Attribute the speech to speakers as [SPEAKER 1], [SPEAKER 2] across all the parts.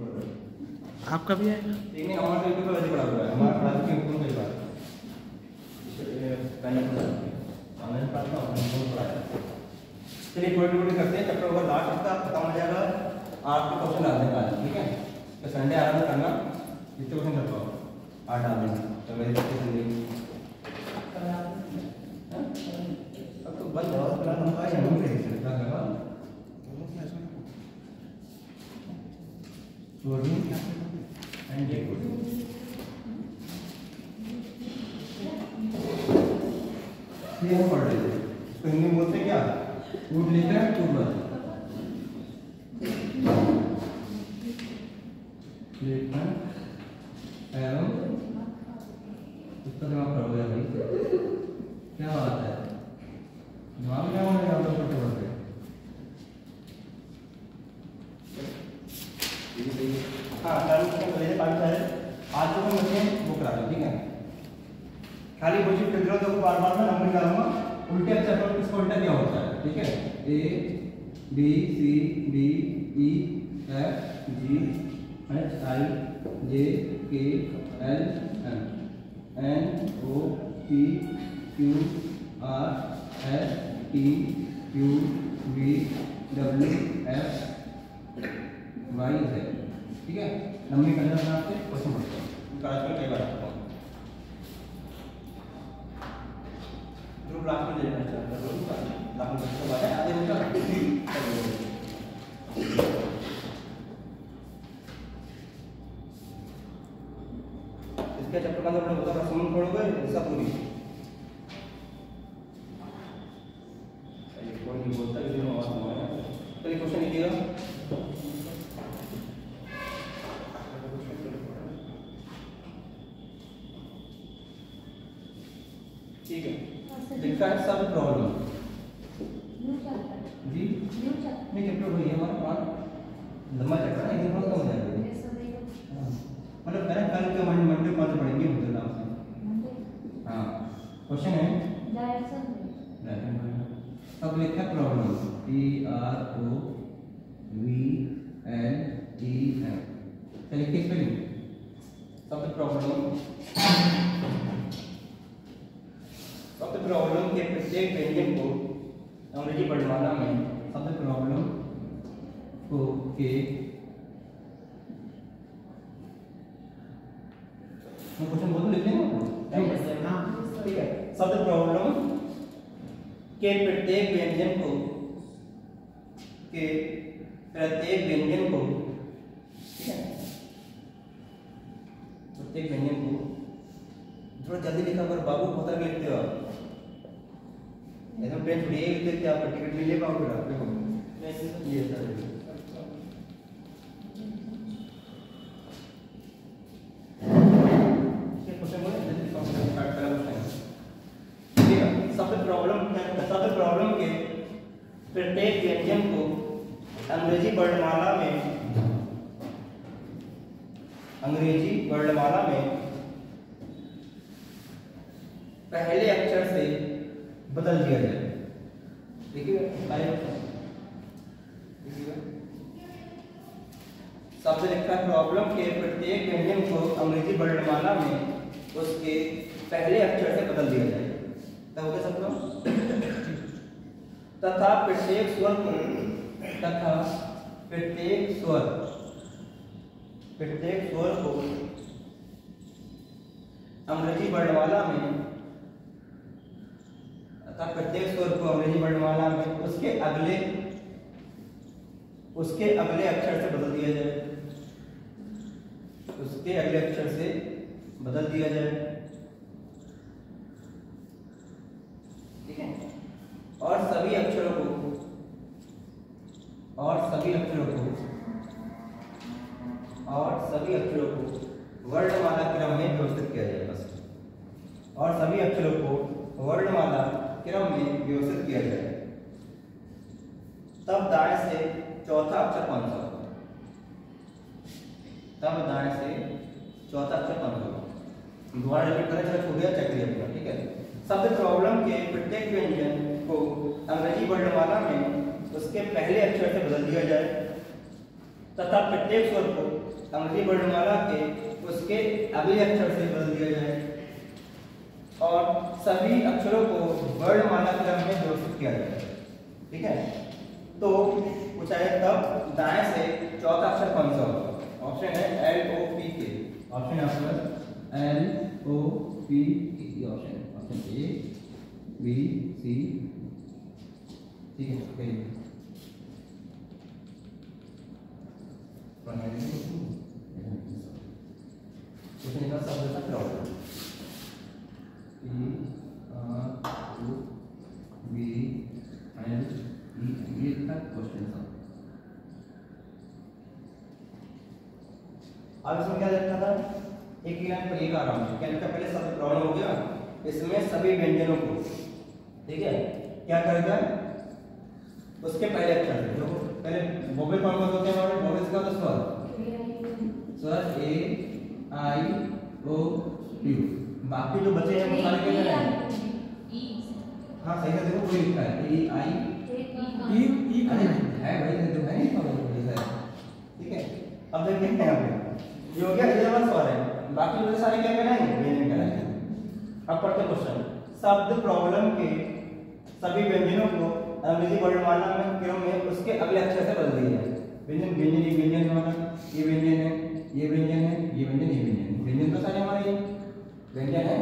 [SPEAKER 1] आपका भी आएगा?
[SPEAKER 2] नहीं, हमारा तो यूट्यूब पे वैसे पड़ा हुआ है, हमारा पढ़ा के यूट्यूब पे बात पहले ऑनलाइन पढ़ता हूँ, ऑनलाइन पढ़ाया। चलिए थोड़ी करते हैं, चैप्टर ओवर लास्ट हफ्ता खत्म हो जाएगा, आपके क्वेश्चन डालने का है, ठीक है? तो संडे आराम करना, जितने क्वेश्चन कर पाओ 8 डाल देना, तो मेरी जिंदगी अब तो बंद हो रहा है, हम नहीं सकता लगा एंड ये हम पढ़ रहे थे, इसको हिंदी में बोलते क्या? फूड लिखा है, फूड बस एवं उसका दिमाग खराब हो गया भाई, क्या बात है, दिमाग क्या होने लगा तो पढ़ते हाँ आज जो हम बच्चे वो करा दो, ठीक है? खाली वो चीज फिर तो बार बार मैं नंबर निकालूंगा, उल्टे अक्षर पर किसको उल्टा क्या होता है, ठीक है? A B C D E F G H I J K L M N O P Q R S T U V W X Y Z, ठीक है? लंबी करना है आपसे क्वेश्चन पढ़ते हैं, आजकल कई बार आता हूँ ग्रुप लास्ट में ले लेना चाहिए, लास्ट में बच्चों वाले आधे घंटा इसके चैप्टर का अंदर अपने बता समझ पढ़ोगे सब पूरी कोई नहीं बोलता कि आवाज सुना है। चलिए क्वेश्चन लिखिएगा, ठीक है? लिखा है सब प्रॉब्लम जी नहीं चैप्टर वही है हमारा पार्ट लंबा चैप्टर है, एक दिन कम हो जाएगा, मतलब पहले कल के मंडे कौन से पढ़ेंगे मुझे नाम से। हाँ क्वेश्चन है अब लिखा प्रॉब्लम PROBLEM, चलिए किस पे लिखें? सब प्रॉब्लम के प्रत्येक व्यंजन को अंग्रेजी वर्णमाला में शब्द प्रॉब्लम को के क्वेश्चन बहुत लिखते हैं ना, ठीक है? शब्द प्रॉब्लम के प्रत्येक व्यंजन को ठीक है? प्रत्येक व्यंजन को थोड़ा जल्दी लिखा कर बाबू, बहुत आगे लिखते हो आप, एकदम पेन छुड़िए लिखते क्या आप टिकट नहीं ले पाओगे आप, देखो ये सर प्रॉब्लम के प्रत्येक व्यंजन को अंग्रेजी वर्णमाला में पहले अक्षर से बदल दिया जाए, देखिए शब्द लिखा प्रॉब्लम के प्रत्येक व्यंजन को अंग्रेजी वर्णमाला में उसके पहले अक्षर से बदल दिया जाए, तब हो गया सब तथा प्रत्येक स्वर को अंग्रेजी वर्णमाला में उसके अगले अक्षर से बदल दिया जाए, ठीक है? और सभी अक्षरों को वर्णमाला क्रम में व्यवस्थित किया जाए, बस, और सभी अक्षरों को वर्णमाला क्रम में व्यवस्थित किया जाए, तब दाएं से चौथा अक्षर कौन सा होगा? दोबारा रिपीट करें, चलो छूट गया, चेक करिए अपना, ठीक है? शब्द प्रॉब्लम के प्रत्येक व्यंजन को अंग्रेजी वर्णमाला में उसके पहले अक्षर से बदल दिया जाए तथा प्रत्येक स्वर को अंग्रेजी वर्णमाला के उसके अगले अक्षर से बदल दिया जाए और सभी अक्षरों को वर्णमाला क्रम में व्यवस्थित किया जाए। ठीक है, तो पूछा है तब दाएं से चौथा अक्षर कौन सा होगा? ऑप्शन है LOPK। ऑप्शन आपका LOPK option A B C। ठीक है, ओके क्वेश्चन का शब्द तक रहो ये तक क्वेश्चन था। अब इसमें क्या लिखा था? एक लाइन पर एक आ रहा हूँ, क्या लिखा? पहले शब्द प्रॉब्लम हो गया, इसमें सभी व्यंजनों को, ठीक है, क्या करेगा? उसके पहले अक्षर जो पहले वोवेल कौन कौन होते हैं हमारे? वोवेल्स का तो स्वर A I O U। बाकी जो बचे हैं वो सारे क्या हैं? हाँ सही से देखो, कोई लिखा है E I E है भाई, तो है नहीं पता। ठीक है, अब देखते हैं यहाँ पे ये हो गया, ये वाला स्वर है, बाकी जो सारे क्या कराएंगे? व्यंजन कराएंगे। अब पढ़ते क्वेश्चन। शब्द प्रॉब्लम के सभी व्यंजनों को अंग्रेजी वर्णमाला में क्रम में उसके अगले अक्षर से बदल दिया है। व्यंजन व्यंजन ये व्यंजन हमारा, ये व्यंजन है, ये व्यंजन है, ये व्यंजन, ये व्यंजन, व्यंजन तो सारे हमारे व्यंजन है,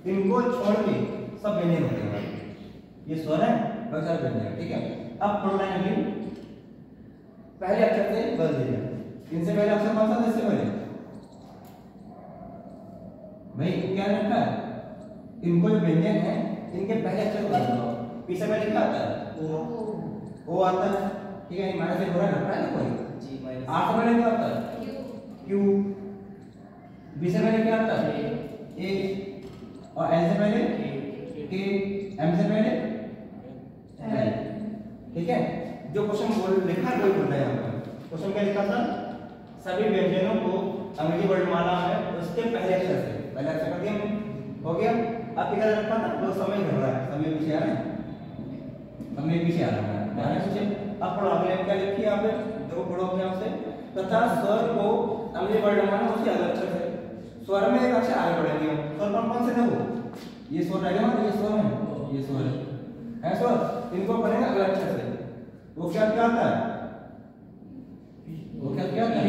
[SPEAKER 2] इनको छोड़ के सब व्यंजन होते हैं। ये स्वर है और सारे व्यंजन है। ठीक है, अब पढ़ना है अगली, पहले अक्षर से बदल दिया। इनसे पहले अक्षर कौन सा था? इससे पहले भाई क्या रखा है? इनको जो व्यंजन है इनके पहले अक्षर को बदल दो। पीछे पहले क्या आता है? ओ आता है। ठीक है, माइनस एक हो रहा है ना कोई जी, माइनस आठ पहले क्या आता है? क्यू। बी से पहले क्या आता है? ए। और एल से पहले के। एम से पहले एल। ठीक है, जो क्वेश्चन बोल लिखा है वही बोल रहे हैं यहाँ पर। क्वेश्चन क्या लिखा था? सभी व्यंजनों को अंग्रेजी वर्णमाला में उसके पहले अक्षर से, पहले अक्षर कर दिया, हो गया। अब क्या रखा था? वो समय घट रहा है, समय पीछे आ रहा है, समय पीछे आ रहा है, ध्यान से पीछे। अब पढ़ो अगले क्या लिखी है यहाँ पे? देखो पढ़ो अपने आप से। तथा स्वर को अंग्रेजी वर्णमाला में उसके अगले अक्षर से, स्वर में एक अक्षर आगे बढ़ेंगे। स्वर कौन से थे वो? ये स्वर रहेगा ना, ये स्वर है, ये स्वर है स्वर, इनको पढ़ेंगे अगले अक्षर से। वो क्या क्या आता है? वो क्या आता है?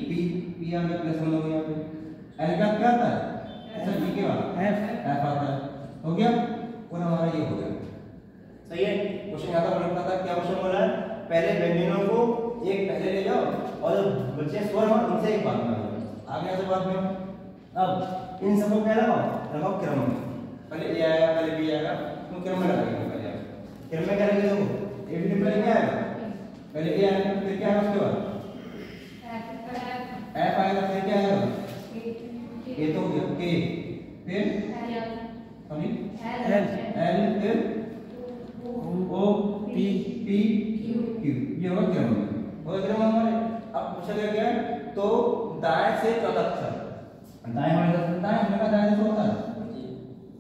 [SPEAKER 2] पी आ गया, प्लस वन हो गया यहाँ पे। एल का क्या आता है? सर बी के बाद एफ आता है, हो गया। और हमारा ये हो गया। सही है, क्वेश्चन यहाँ पर रखा था, क्या क्वेश्चन बोला है? पहले व्यंजनों को एक पहले ले जाओ और जो बच्चे स्वर हो उनसे एक बाद में आगे से बाद में। अब इन सबको क्या लगाओ क्रम में, पहले ए आएगा, पहले बी आएगा, तो क्रम में लगाएंगे। पहले क्रम में क्या लगेगा? देखो ए बी पहले क्या आएगा? पहले ए आएगा, फिर क्या आएगा? उसके बाद एफ आएगा, फिर क्या आएगा? ए तो हो गया, के, फिर सॉरी एल, फिर ओ पी पी क्यू। ये होगा क्रम में, होगा क्रम हमारे। अब पूछा गया क्या है? तो दाएं से चौथा अक्षर, दाएं हमारे दाएं हमने कहा दाएं से होता है,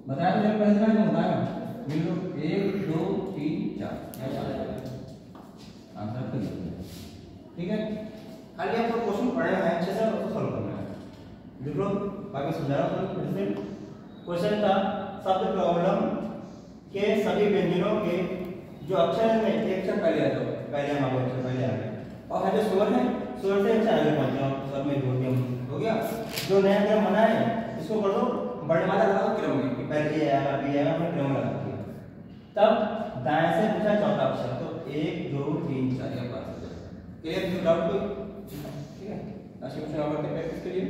[SPEAKER 2] बताया तो जब पहले दाएं होता है। बिल्कुल 1 2 3 4 आंसर कर दिया। ठीक है, खाली आपको क्वेश्चन पढ़ना है, अच्छे से उसको सॉल्व करना है। देखो बाकी समझा रहा हूँ फिर से। क्वेश्चन था शब्द प्रॉब्लम के सभी व्यंजनों के जो अक्षर है में एक अक्षर पहले आ जाओ, पहले हम अक्षर पहले आ गए, और है जो स्वर है, स्वर से अच्छा आगे पहुंच जाओ, स्वर में हो गया। जो नया क्रम बना है इसको कर दो वर्णमाला लगाओ क्रम में, कि पहले ए आएगा, बी आएगा, फिर क्रम लगा दिया। तब दाएं से पूछा चौथा अक्षर, तो 1 2 3 4 ये पास हो जाएगा। क्लियर? डाउट कोई? ठीक है, आज क्वेश्चन और करते प्रैक्टिस करिए।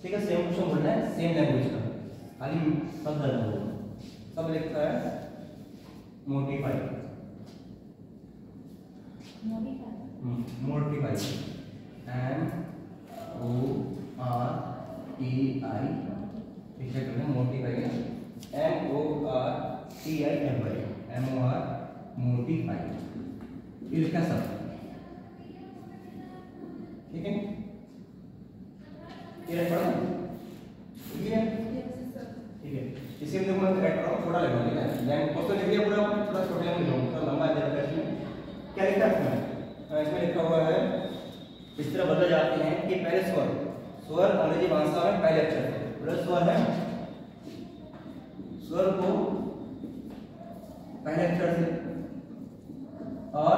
[SPEAKER 2] ठीक है, सेम क्वेश्चन बोलना है, सेम लैंग्वेज का, खाली सब दर्ज हो। सब लिखता है modify, modify M O R T I, ठीक है, करना मोडिफाई है M O R T I F I, M O R modify. ये लिखा है सब, ठीक है, ये पढ़ा ठीक है, ठीक है। इसी में देखो मैं ऐड कर रहा हूँ, छोटा लिखा है, ठीक है, यानी क्वेश्चन लिख दिया पूरा, थोड़ा छोटा लिख रहा हूँ, थोड़ा लंबा दे रखा है इसमें। क्या लिखा है इसमें लिखा हुआ है इस तरह बदल जाते हैं कि पहले स्वर अंग्रेजी भाषा में पहले अक्षर थे, पहले स्वर है, स्वर को पहले अक्षर से और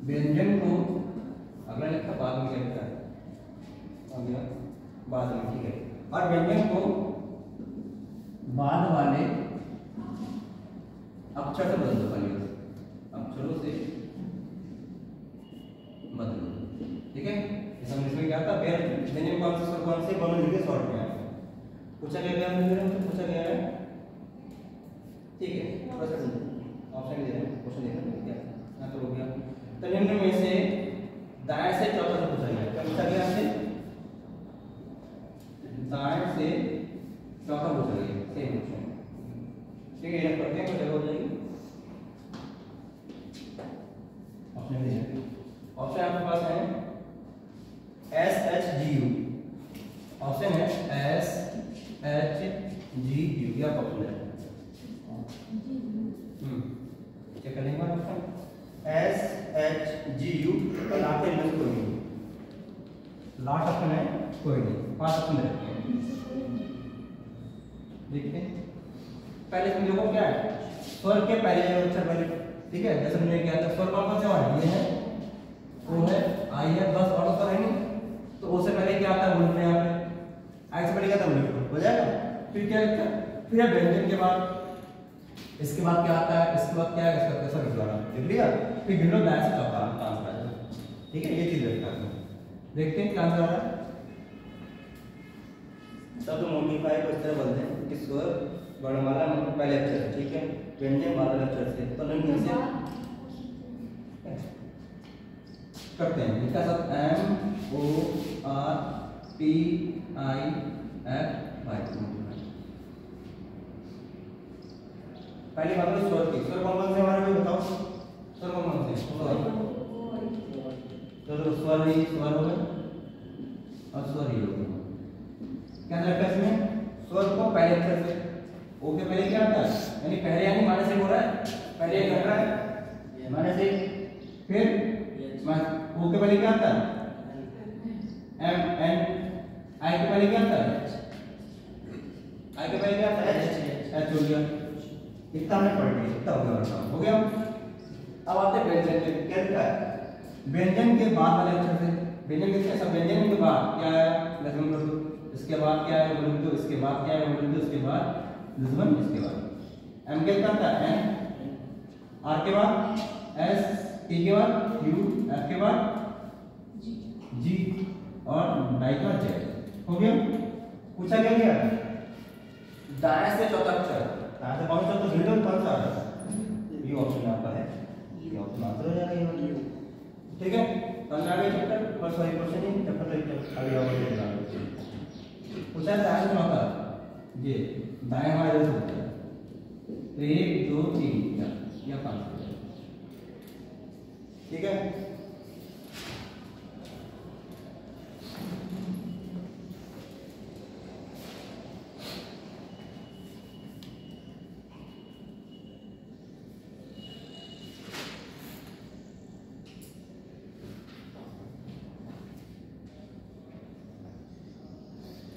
[SPEAKER 2] व्यंजन को अगला लिखा बाद में क्या लिखा है बाद में, ठीक है, और व्यंजन को बाद वाले अक्षर से बदल दो, पहले अक्षरों से बदल दो, ठीक है। इसमें क्या था व्यंजन कौन से स्वर कौन से दोनों लिखे शॉर्ट में पूछा गया है, पूछा गया है, ठीक है। ऑप्शन दे रहे हैं, क्वेश्चन दे रहे हैं, क्या यहाँ तो हो गया। तो निम्न में से दाएं से चौथा से पूछा गया, क्या पूछा गया है, दाएं से चौथा पूछा गया, सेम क्वेश्चन, ठीक है। ये करते हैं, तो हो जाएगी। ऑप्शन दे रहे, ऑप्शन आपके पास है SHGU, ऑप्शन है SHGU, क्या ऑप्शन है, चेक करेंगे ऑप्शन SHGU और लास्ट में कोई नहीं, लास्ट ऑप्शन है कोई नहीं, 5 ऑप्शन रखते हैं, देखते हैं। पहले इसमें देखो क्या है, स्वर के पहले अक्षर पहले, ठीक है, जैसे हमने क्या था, स्वर कौन सा है, ये है, ओ है, आई है, बस और स्वर है नहीं, तो ओ से पहले क्या आता है बोलते हैं यहाँ पे, आई से पहले क्या था बोलते हो जाएगा, फिर क्या लिखा, फिर व्यंजन के बाद इसके बाद क्या आता है, इसके बाद क्या है, इसका कैसा लिखवाना, लिख लिया, फिर गिनो दाएं से चौथा आंसर आ जाएगा, ठीक है। ये चीज रखना है, देखते हैं क्या आंसर आ रहा है। शब्द मॉडिफाई को इस तरह बोलते हैं कि स्वर वर्णमाला में पहले अक्षर, ठीक है, व्यंजन बाद अक्षर से, तो निम्न से करते हैं, इसका सब MORTIFY। पहली बात है स्वर की, स्वर कौन से हमारे में बताओ, स्वर कौन से, तो स्वर ही स्वर हो गए और स्वर ही हो गए, क्या रखा है इसमें, स्वर को पहले अक्षर से, ओ के पहले क्या आता है, यानी पहले यानी माने से बोल रहा है, पहले कर रहा है माने से, फिर ओ के पहले क्या आता है, M N, आई के पहले क्या आता है, आई के पहले क्या आता है, H हो गया, इतना हमने पढ़ लिया, इतना हो गया। अब आते हैं व्यंजन पे, क्या लिखा है, व्यंजन के बाद वाले अक्षर से, व्यंजन के सब व्यंजन के बाद क्या है, लघु लघु, इसके बाद क्या है लघु, इसके बाद क्या है लघु, इसके बाद लघु, इसके बाद एम के बाद है एन, आर के बाद एस, टी के बाद क्यू, एफ के बाद जी और डाई का जेड, हो गया। पूछा क्या गया, दाएं से चौथा अक्षर, दाएं से कौन सा, तो ढूंढो कौन सा है, ये ऑप्शन आपका है, ये ऑप्शन आंसर हो जाएगा ये, ठीक है। तो आगे चैप्टर फर्स्ट वाली क्वेश्चन है, चैप्टर आगे और पूछा है दाएं से चौथा, ये दाएं हमारे इधर होता है, तो 1 2 3 या 5, ठीक है।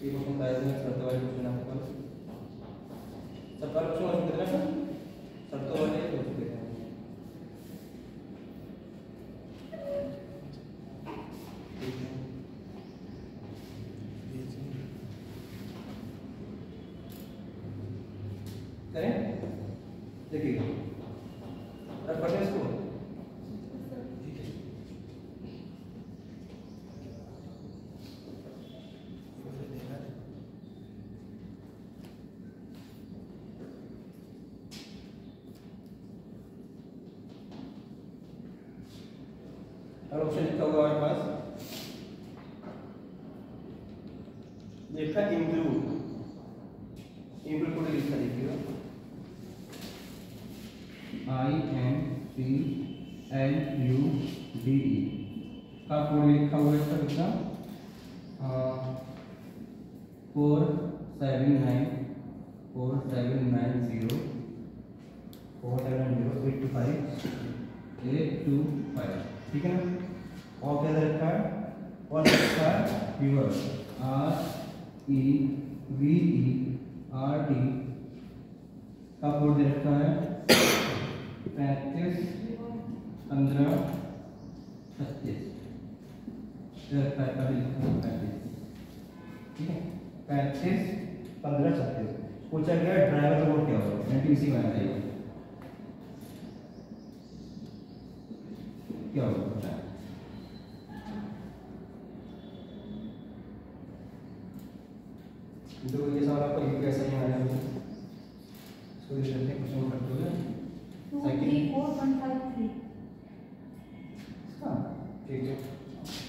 [SPEAKER 2] ये क्वेश्चन का आंसर शर्त वाले क्वेश्चन आपके पास, सब पर क्वेश्चन कितना है, शर्तों वाले क्वेश्चन देते हैं, करें, देखिए अब पढ़ते हैं इसको, ऑप्शन लिखा हुआ हमारे पास, लिखा इंक्लूड, इंक्लूड को लिखा देखिएगा, INCLUDE, का कोड लिखा हुआ है इसका कितना 4790 ठीक है ना। और क्या रखा है और रखा है व्यूअर REVERT का कोड दे रखा है 35 15 36 ठीक है 35 15 36 पूछा गया ड्राइवर का कोड क्या होगा एनटीसी में आएगा क्या होगा पता है तो ये सवाल आपको यूपीएससी में आया है इसको ये करते हैं क्वेश्चन करते हुए
[SPEAKER 1] 234153
[SPEAKER 2] हां ठीक है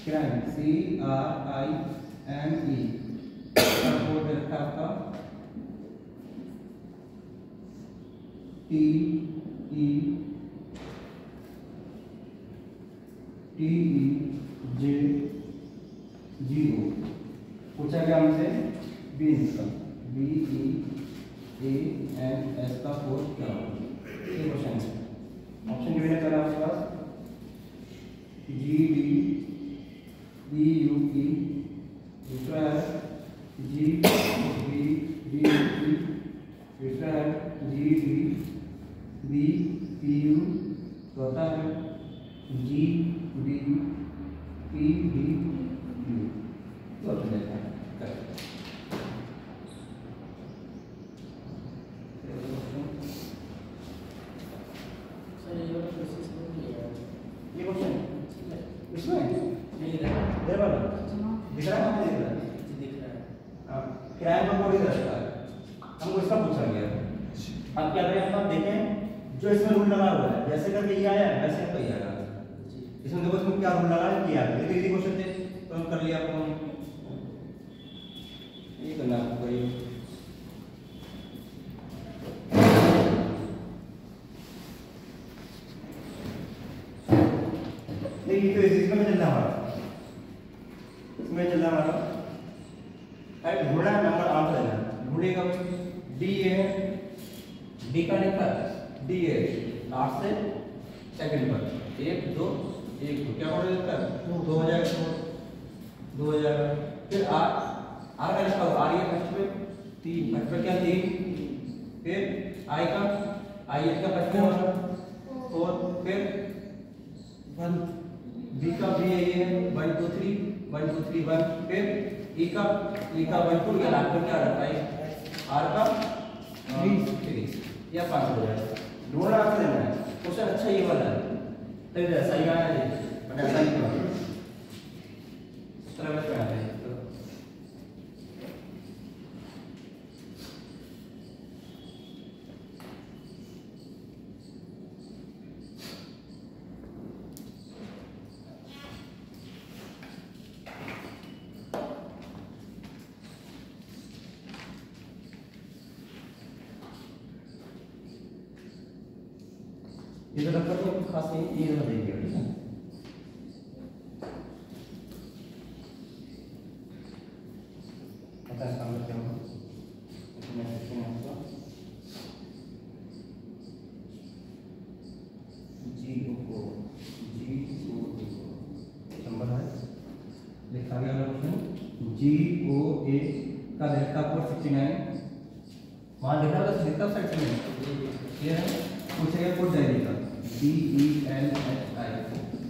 [SPEAKER 2] क्राइम CRIME का कोड रखा आपका TEJO पूछा गया हमसे बीन्स का BEANS का कोड क्या होगा ये क्वेश्चन है ऑप्शन गिवन है पहला आपके पास GDBUP दूसरा है GBBUP तीसरा है GDBPU चौथा है GDPDU तो ऑप्शन देता है ये क्वेश्चन इसमें दिख रहा है किराए का कोड इधर रखा है हमको इसका पूछा गया अब क्या करें हम देखें जो इसमें रूल लगा हुआ है जैसे करके ये आया वैसे तो ये आएगा इसमें देखो इसमें क्या रूल लगा है किया ये तो इजी क्वेश्चन थे तो हम कर लिया आपको ये करना आपको ये देखिए तो इसमें चल रहा हमारा इसमें चल रहा हमारा है घोड़ा नंबर 8 लेना घोड़े का डी है डी का लिखा डी है 8 से सेकंड पर 1 2 1 2 क्या कोड देता है 2 हो जाएगा 2 हो जाएगा फिर आर आर का लिखा हुआ आर ये फर्स्ट पे 3 फर्स्ट पे क्या 3 फिर आई का आई का फर्स्ट पे 4 फिर 1 बी का बी है ये 1 2 3 1 2 3 1 फिर ई का 1 2 या लास्ट पर क्या रहता है आर का 3 या 5 हो जाएगा ढूंढना आपको देना है क्वेश्चन अच्छा ये वाला है तो ऐसा ही आया है बट ऐसा ही नहीं चलो बस आया है इधर रखकर तो खास नहीं ये इधर देखिए ठीक है पता है काम करते हैं मैं देखते हैं आपको GO नंबर है लिखा गया ऑप्शन GOA का डेल्टा कोड 69 वहां लिखा था सिस्टम साइड में ये है पूछेगा कोड डायरी का DELHI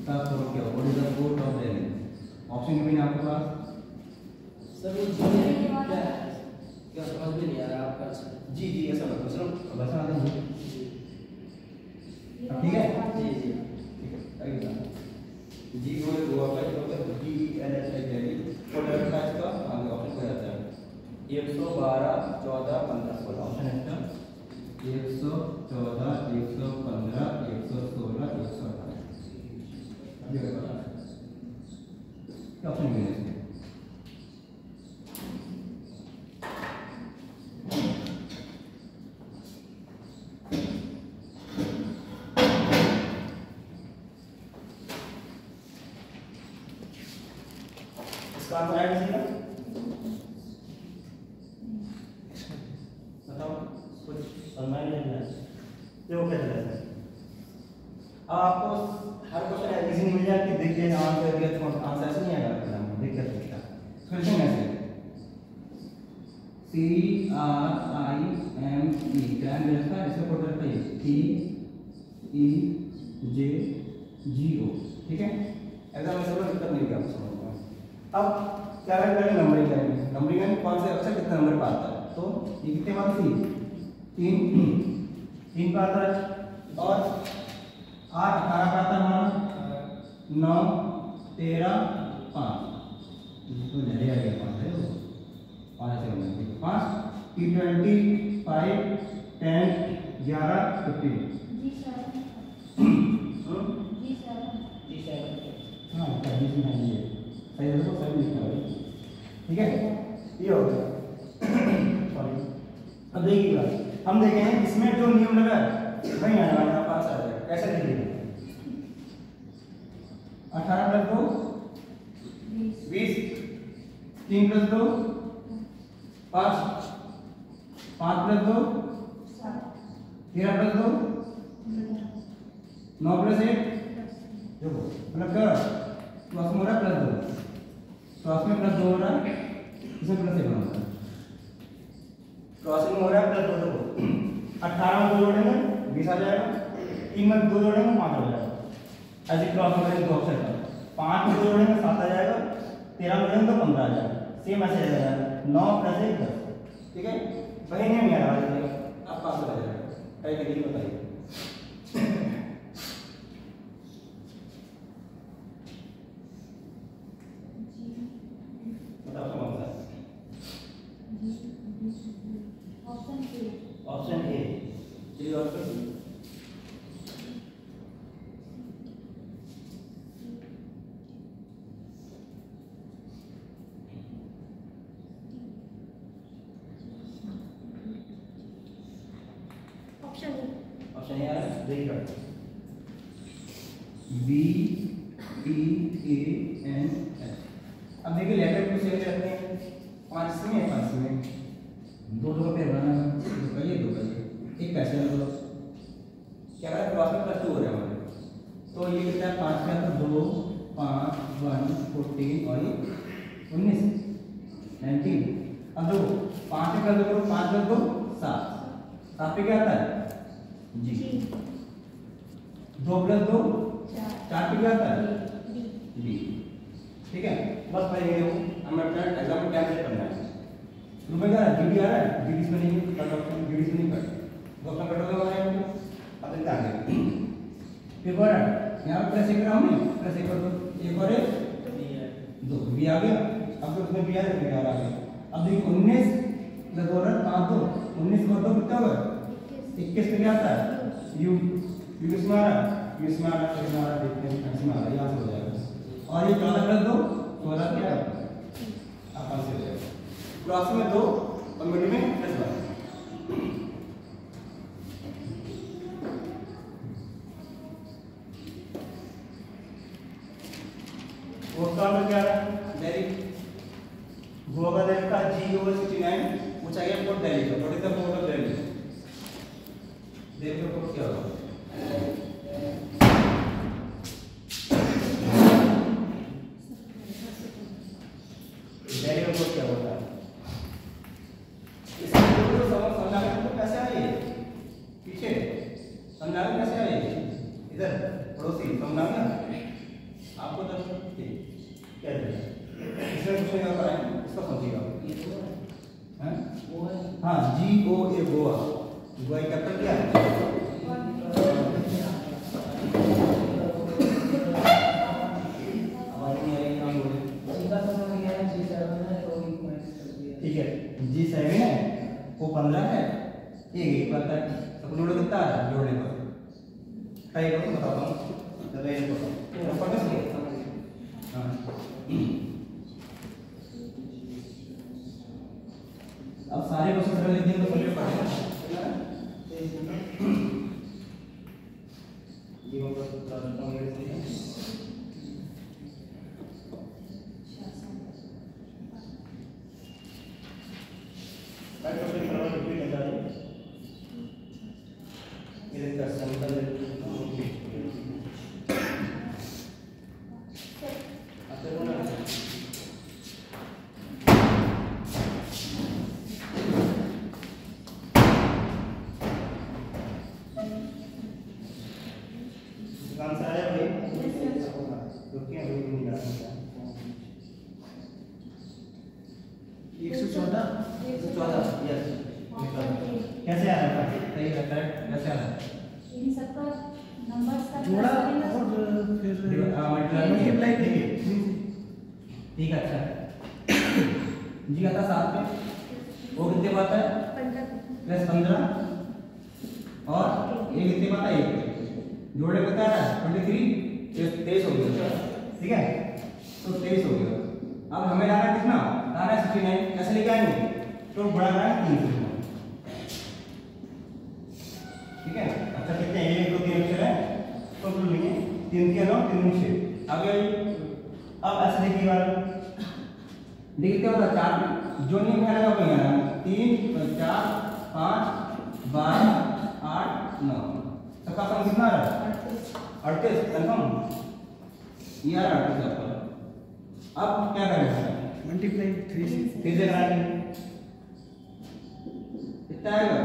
[SPEAKER 2] का कोड क्या what is the code of diary option भी नहीं आपके पास
[SPEAKER 3] सर वो जी क्या समझ में नहीं आ रहा आपका
[SPEAKER 2] जी जी ऐसा मत सुनो बस आ जाओ ठीक है
[SPEAKER 3] जी जी
[SPEAKER 2] ठीक है आइए जी वो अप्लाई करो तो DELHI डायरी कोड का इसका आगे ऑप्शन हो जाता है 112 14 15 16 ऑप्शन है इसका 114 115 116 118 ये क्या ऑप्शन मिले इसमें इसका आंसर है किसी का? बताओ कुछ समझ नहीं आया। देखो क्या चला है। अब आपको हर क्वेश्चन इजी मिल जाए कि देखिए आंसर दिया तो आंसर ऐसे नहीं आएगा एग्जाम में। देख क्या सकता सॉल्यूशन ऐसे CRIME क्रैम रहता है, इसका कोड रहता है TEJGO। ठीक है, एग्जाम में सब दिक्कत नहीं होगी आपको समझ में। अब क्या करेंगे, नंबरिंग करेंगे। नंबरिंग में कौन से अक्षर कितने नंबर पर आता है, तो ये कितने बार थी 3 पर आता है, और 8 18 का आता है हमारा 9 13 5 तो जल्दी आ गया 5 है वो 5 से 5 T20 5 10 11 15 हाँ जी में है सही है, सही लिखा है। ठीक है, ये हो गया। सॉरी, अब देखिएगा हम देखे हैं इसमें जो नियम लगा है वही आने वाला है 5 आ जाएगा। कैसे देखिएगा 18 plus 2 20 3 plus 2 5 5 plus 2 13 plus 2 9 plus 1 देखो मतलब क्या क्रॉस में हो रहा है प्लस 2 क्रॉस में प्लस 2 हो रहा है, इसमें प्लस 1 हो रहा है। क्रॉसिंग हो रहा है प्लस 2 देखो 18 में 2 जोड़ेंगे 20 आ जाएगा, 3 में 2 जोड़ेंगे 5 आ जाएगा। ऐसे क्रॉस में करेंगे 2 अक्षर का 5 में 2 जोड़ेंगे 7 आ जाएगा, 13 में जोड़ेंगे तो 15 आ जाएगा। सेम ऐसे आ जाएगा 9 प्लस 1 10। ठीक है, वही नहीं आ रहा है अब पास हो जाएगा। कई तरीके बताइए। Option A. चलिए ऑप्शन ऑप्शन ए आ रहा है, देखिए BEANS। अब देखिए लेटर को सेम रहते हैं 5 में 2 पे बनाना, 2 का ये 2 का ये एक पैसे में 2 क्या है क्रॉस में प्लस 2 हो रहा है हमारे, तो ये कितना है 5 का तो 2 5 1 14 और ये 19 19। अब देखो 5 का 2 5 का 2 7 7 पे क्या आता है जी 2 प्लस 2 4 पे क्या आता है डी। ठीक है, बस भाई ये हमें अपना एग्जाम में कैंसिल करना है। रुपए का जीडी आ रहा है, जीडी इसमें नहीं कट ऑप्शन, जीडी से नहीं कट दो अपना कट होगा हमारे यहाँ अब इतना आ गया। फिर बड़ा यहाँ पर प्लस 1 कर हमने प्लस 1 कर दो एक और एक 2 बी आ गया। अब तो उसमें बी आ रहा है। अब देखिए 19 प्लस 2 5 2 19 में 2 कितना होगा 21 पे क्या आता है यू यू किसमें आ रहा है यू इसमें आ रहा है, इसमें आ रहा है, देखते हैं इसमें आ रहा है, यहाँ से हो जाएगा। और ये 14 प्लस 2 16 क्या है आप से हो जाएगा। क्रॉस में 2 और मिडिल में प्लस 1। वो काम क्या है डायरेक्ट गोवा देश का G/69 ऊंचाई है पोर्ट दिल्ली का। What is the port of Delhi? देखो पोर्ट क्या होगा दिल्ली का पोर्ट क्या होता है? इसका तो समझना है तो कैसे आए पीछे समझना है कैसे आए इधर पड़ोसी समझना है आपको तो क्या है इसमें कुछ नहीं कर रहा है इसका समझिएगा हैं हां GOA गोवा गोवा कैपिटल क्या है आवाज नहीं आ रही नाम बोले
[SPEAKER 3] इसका समझ में गया G7 है तो भी पॉइंट्स कर दिया।
[SPEAKER 2] ठीक है G7 है वो 15 है ये पता है सब जोड़े कितना आ रहा है जोड़ने पर ट्राई करो बताता हूं जरा ये बताओ पता है हां अब सारे क्वेश्चन कर लेते हैं तो फिर पढ़ेंगे जीवन का सूत्र इसका आंसर आया भाई रुकिए अभी नहीं आ रहा
[SPEAKER 3] 114
[SPEAKER 2] यस कैसे आ रहा था सही है करेक्ट कैसे आ रहा है
[SPEAKER 1] इन सबका नंबर्स का
[SPEAKER 3] जोड़ा
[SPEAKER 1] plus करेंगे।
[SPEAKER 3] और फिर
[SPEAKER 2] मल्टीप्लाई देखिए ठीक है अच्छा जी आता 7 पे वो कितने पाता है प्लस 15 और ये कितने पाता है 1 पे जोड़े कितना आ रहा है 23 23 हो गया ठीक है तो 23 हो गया अब हमें लाना है कितना लाना है 69 कैसे लेके आएंगे तो बढ़ाना है 3 से ठीक है अच्छा कितने 1 2 3 अक्षर है तो बोल लेंगे 3 के 9 3 6 आगे अब ऐसे देखिए बार देखिए क्या होता है 4 जो नियम है लगा पाएंगे ना 3 4 5 12 8 9 सबका सम कितना आ रहा है 38 कंफर्म ये आ रहा है 38 आपका अब क्या करेंगे
[SPEAKER 3] मल्टीप्लाई 3 से
[SPEAKER 2] फिर से कराएंगे कितना आएगा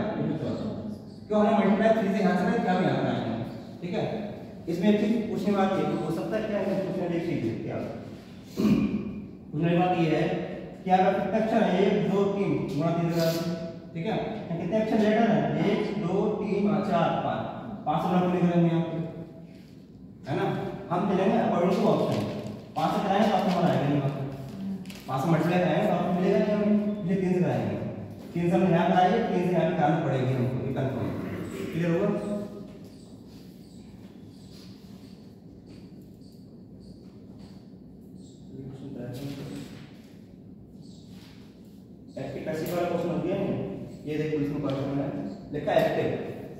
[SPEAKER 2] क्यों हमने मल्टीप्लाई 3 से यहाँ से क्या भी यहाँ कराएंगे ठीक है इसमें एक चीज पूछने बात ये हो सकता है क्या है पूछने वाली चीज क्या पूछने बात ये है कि अगर कितने अक्षर है 1 2 3 गुणा 3 लगा ठीक है कितने अक्षर लेटर है 1 2 3 4 5 5 गुणा कितने करेंगे आप है ना हम चलेंगे अकॉर्डिंग टू ऑप्शन 5 से कराएंगे तो आपको आएगा नहीं 5 से मल्टीप्लाई कराएंगे तो आपको मिलेगा नहीं हमें इसलिए 3 से कराएंगे 3 से हम यहाँ कराएंगे 3 से यहाँ निकालना पड़ेगी हमको ये कंफर्म क्लियर होगा एक्टिव पैसिव वाला क्वेश्चन हो गया नहीं ये देखो इसमें क्वेश्चन है लिखा है एक्टिव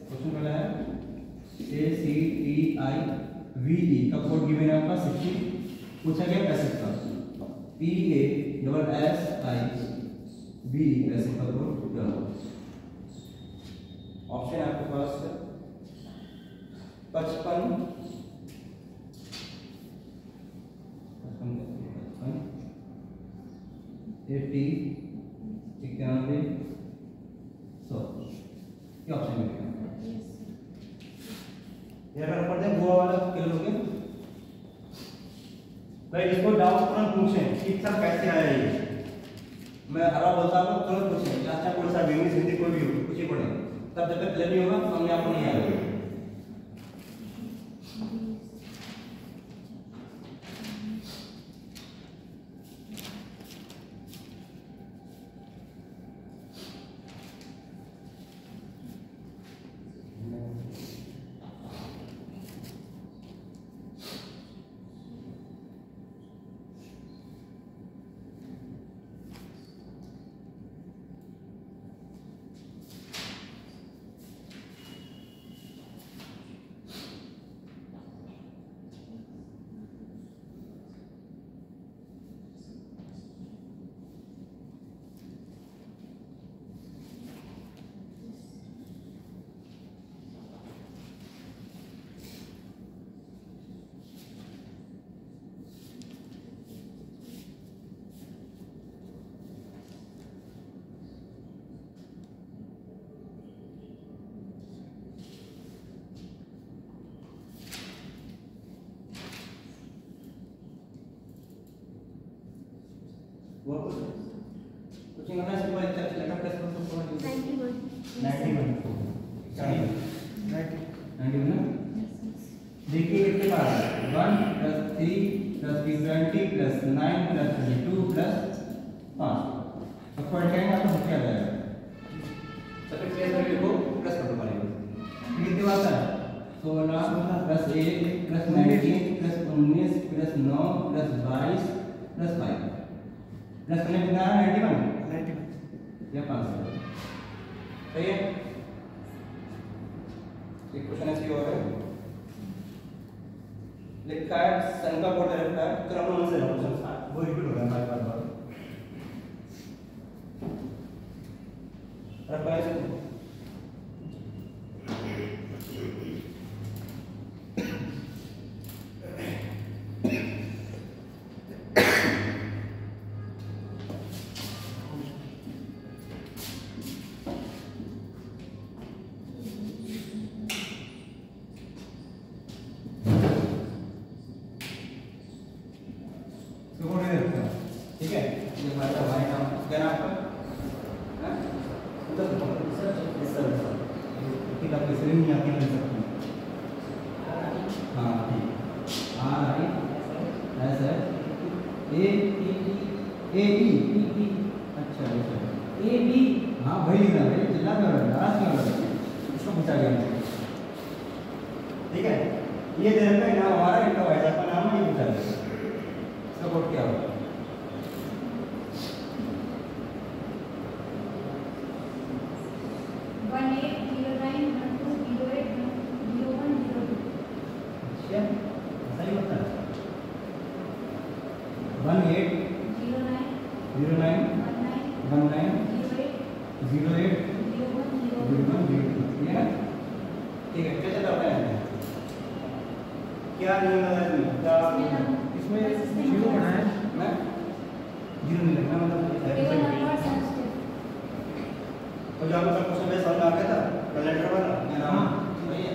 [SPEAKER 2] क्वेश्चन पहला है ACTIVE का कोड गिवन है आपका 60 पूछा गया पैसिव का PASSIV पैसिव का कोड डालो ऑप्शन है आपके पास 55 80 91 100 ये ऑप्शन मिलेगा ये अगर ऊपर दे गोवा वाला क्या लोगे भाई इसको डाउट तुरंत पूछें कि सर कैसे आया ये मैं हर बार बोलता हूं तुरंत पूछें चाचा कोई सा इंग्लिश हिंदी कोई भी हो कुछ ही पढ़े तब जब तक क्लियर नहीं होगा तो हमने आपको नहीं आएगा वो कुछ नहीं करना सिंपल लेटर प्लस तो 91 ना देखिए कितने बार 1 + 3 + 20 + 9 + 32 + 5 तो पढ़ के आएंगे आपको क्या आ जाएगा सबसे पहले वैल्यू को प्लस कर दो पड़ेगा कितने बार है 16 + 1 + 19 + 19 + 9 + 22 + 5 प्लस करने कितना है 91 या 500 सही है एक क्वेश्चन ऐसे और है लिखा है सन का कोड लिखा है तो हम लोग से क्वेश्चन वो रिपीट हो रहा है बार बार रखा है ठीक है, ये हमारा y नाम क्या नाम आपका? हाँ? उधर ठीक आपकी स्क्रीन नहीं आती मिल सकती है। हाँ ठीक, R I S H A E अच्छा ऐसा
[SPEAKER 3] A B
[SPEAKER 2] हाँ वही लिखना भाई, जिला में नाराज क्यों हो रहा है? इसको पूछा गया मुझे। ठीक है, ये दे रखा है नाम हमारा, इनका भाई साहब का नाम है, ये पूछा गया। इसका कोड क्या होगा?
[SPEAKER 1] 180912080102।
[SPEAKER 2] अच्छा सही बता 1809 19 ठीक है, ठीक है। कैसे चलता है क्या नियम लगा है क्या
[SPEAKER 3] इसमें 0 बनाया
[SPEAKER 2] मैं 0 नहीं लगना मतलब और जो आपको क्वेश्चन बेस समझ आ गया था कैलेंडर वाला क्या नाम है वही है,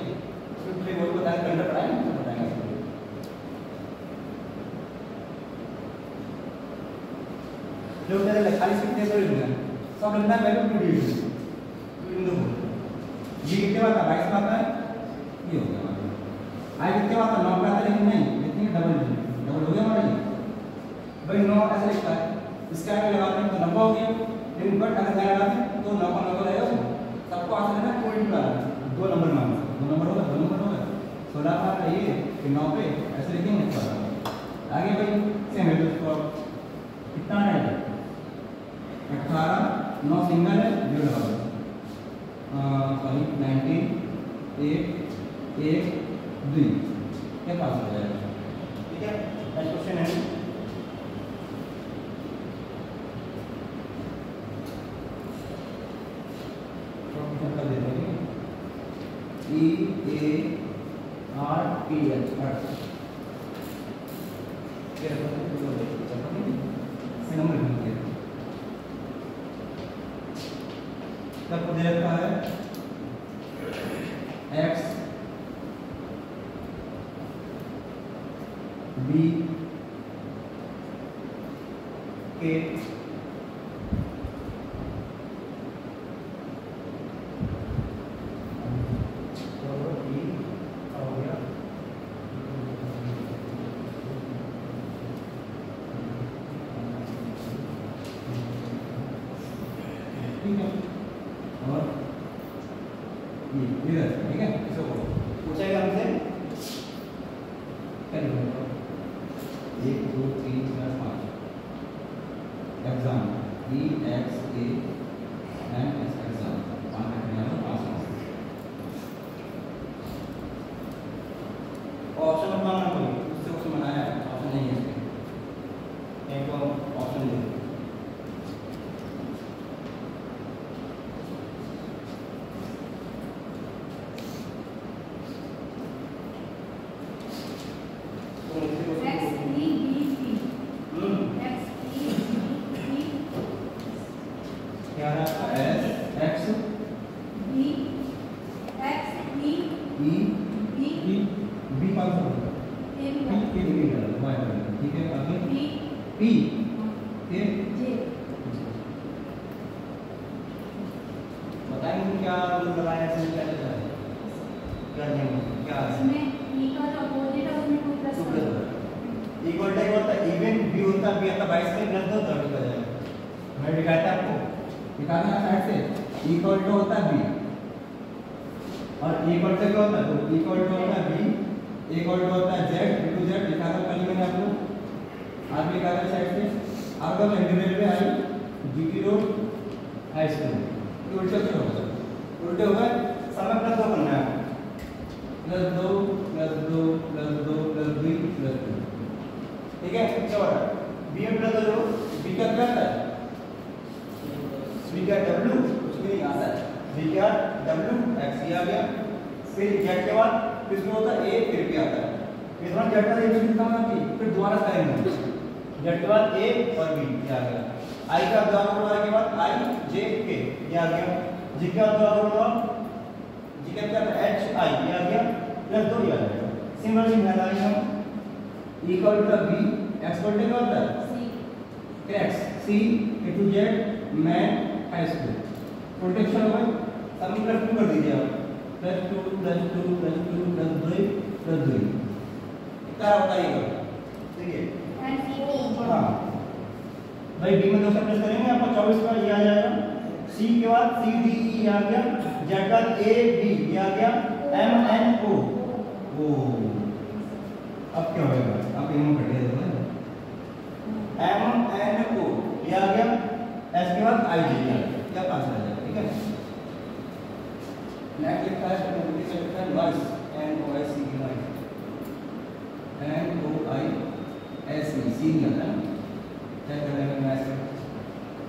[SPEAKER 2] उसमें पूरे बोर्ड को बताया कैलेंडर पढ़ाएंगे तो बताएंगे। जो मेरे खाली सीखने से लिखना सब लगता है पहले 2 डिजिट ये कितने बार था 22 बार है, ये हो गया हमारा। आई कितने बार था 9 का था, लेकिन नहीं इतनी डबल हो गया हमारा ये भाई 9 ऐसे लिखता है, इसका आगे लगाते हैं तो 90 हो गया, लेकिन बट अगर क्या लगाते हैं तो 9 का 9 रहेगा, सबको आसान है ना, कोई भी डालना 2 नंबर मांगना 2 नंबर होगा 2 नंबर होगा 16 बार का ये कि 9 पे ऐसे लिखेंगे आगे भाई सेम है, तो इसको कितना है 18 9 सिंगल है 0 लगा दो 19 1 1 2 क्या पास हो जाएगा। ठीक है, नेक्स्ट क्वेश्चन है EARTH नंबर दे रखा है X B K और ये ठीक है, इसको पूछेगा हमसे क्या लिखोगे 1 2 3 4 5 एग्जाम EXAM एग्जाम 5 ऑप्शन मत मांगना कोई, उससे कुछ मनाया है ऑप्शन नहीं है इसमें, एक तो ऑप्शन दे बताएंगे क्या लगाया है, क्या चलता है, क्या नियम क्या है
[SPEAKER 1] इसमें ई का जो अपोजिट है उसमें कोई प्लस
[SPEAKER 2] इक्वल टाइप होता है, इवन बी होता है, बी आता 22 में प्लस 2 30 हो जाएगा। मैं दिखाता आपको, दिखाना है साइड से इक्वल टू होता है बी और इक्वल टू क्या होता है, तो इक्वल टू होता है बी, इक्वल टू होता है जेड टू जेड लिखा था पहले मैंने आपको, आप लिखा था साइड से आपका इंटीग्रल पे आई जीटी रोड हाई स्कूल उल्टा क्यों होगा, उल्टे हो गए सब में प्लस 2 करना है, plus 2 plus 2 plus 2 plus 2 plus 2 ठीक है। क्या हो रहा है बी में प्लस 2 बी का क्या आता है, बी का डब्ल्यू कुछ भी नहीं आता है, बी का डब्ल्यू एक्स ये आ गया, फिर जेड के बाद फिर में होता है ए फिर बी आता है, फिर दोनों जेड का रिलेशन निकालना है, फिर दोबारा करेंगे जेड के बाद ए और बी ये आ गया, आई का दोबारा के बाद आई जे के ये आ गया, जी का दोबारा जी का क्या एच आई ये आ गया प्लस 2 ये आ जाएगा। सिंपल सी निकालेंगे हम equal to B X equal to क्या होता है क्रैक्स C A to Z man high school protection होगा सब में प्लस 2 कर दीजिए आप +2 +2 +2 +2 +2 कितना होता है ये ठीक है हाँ भाई डी में 2 से प्लस करेंगे आपको 24 का ये आ जाएगा C के बाद C D E आ गया Z का A B ये आ गया M N O ओ अब क्या होगा आप इन्हों कर दिया देखो M N O ये आ गया S के बाद I J क्या पास आ जाएगा ठीक है नेक्स्ट लिखा है लिखा है noise N O I C E noise N O I S E C नहीं आता क्या करने में मैच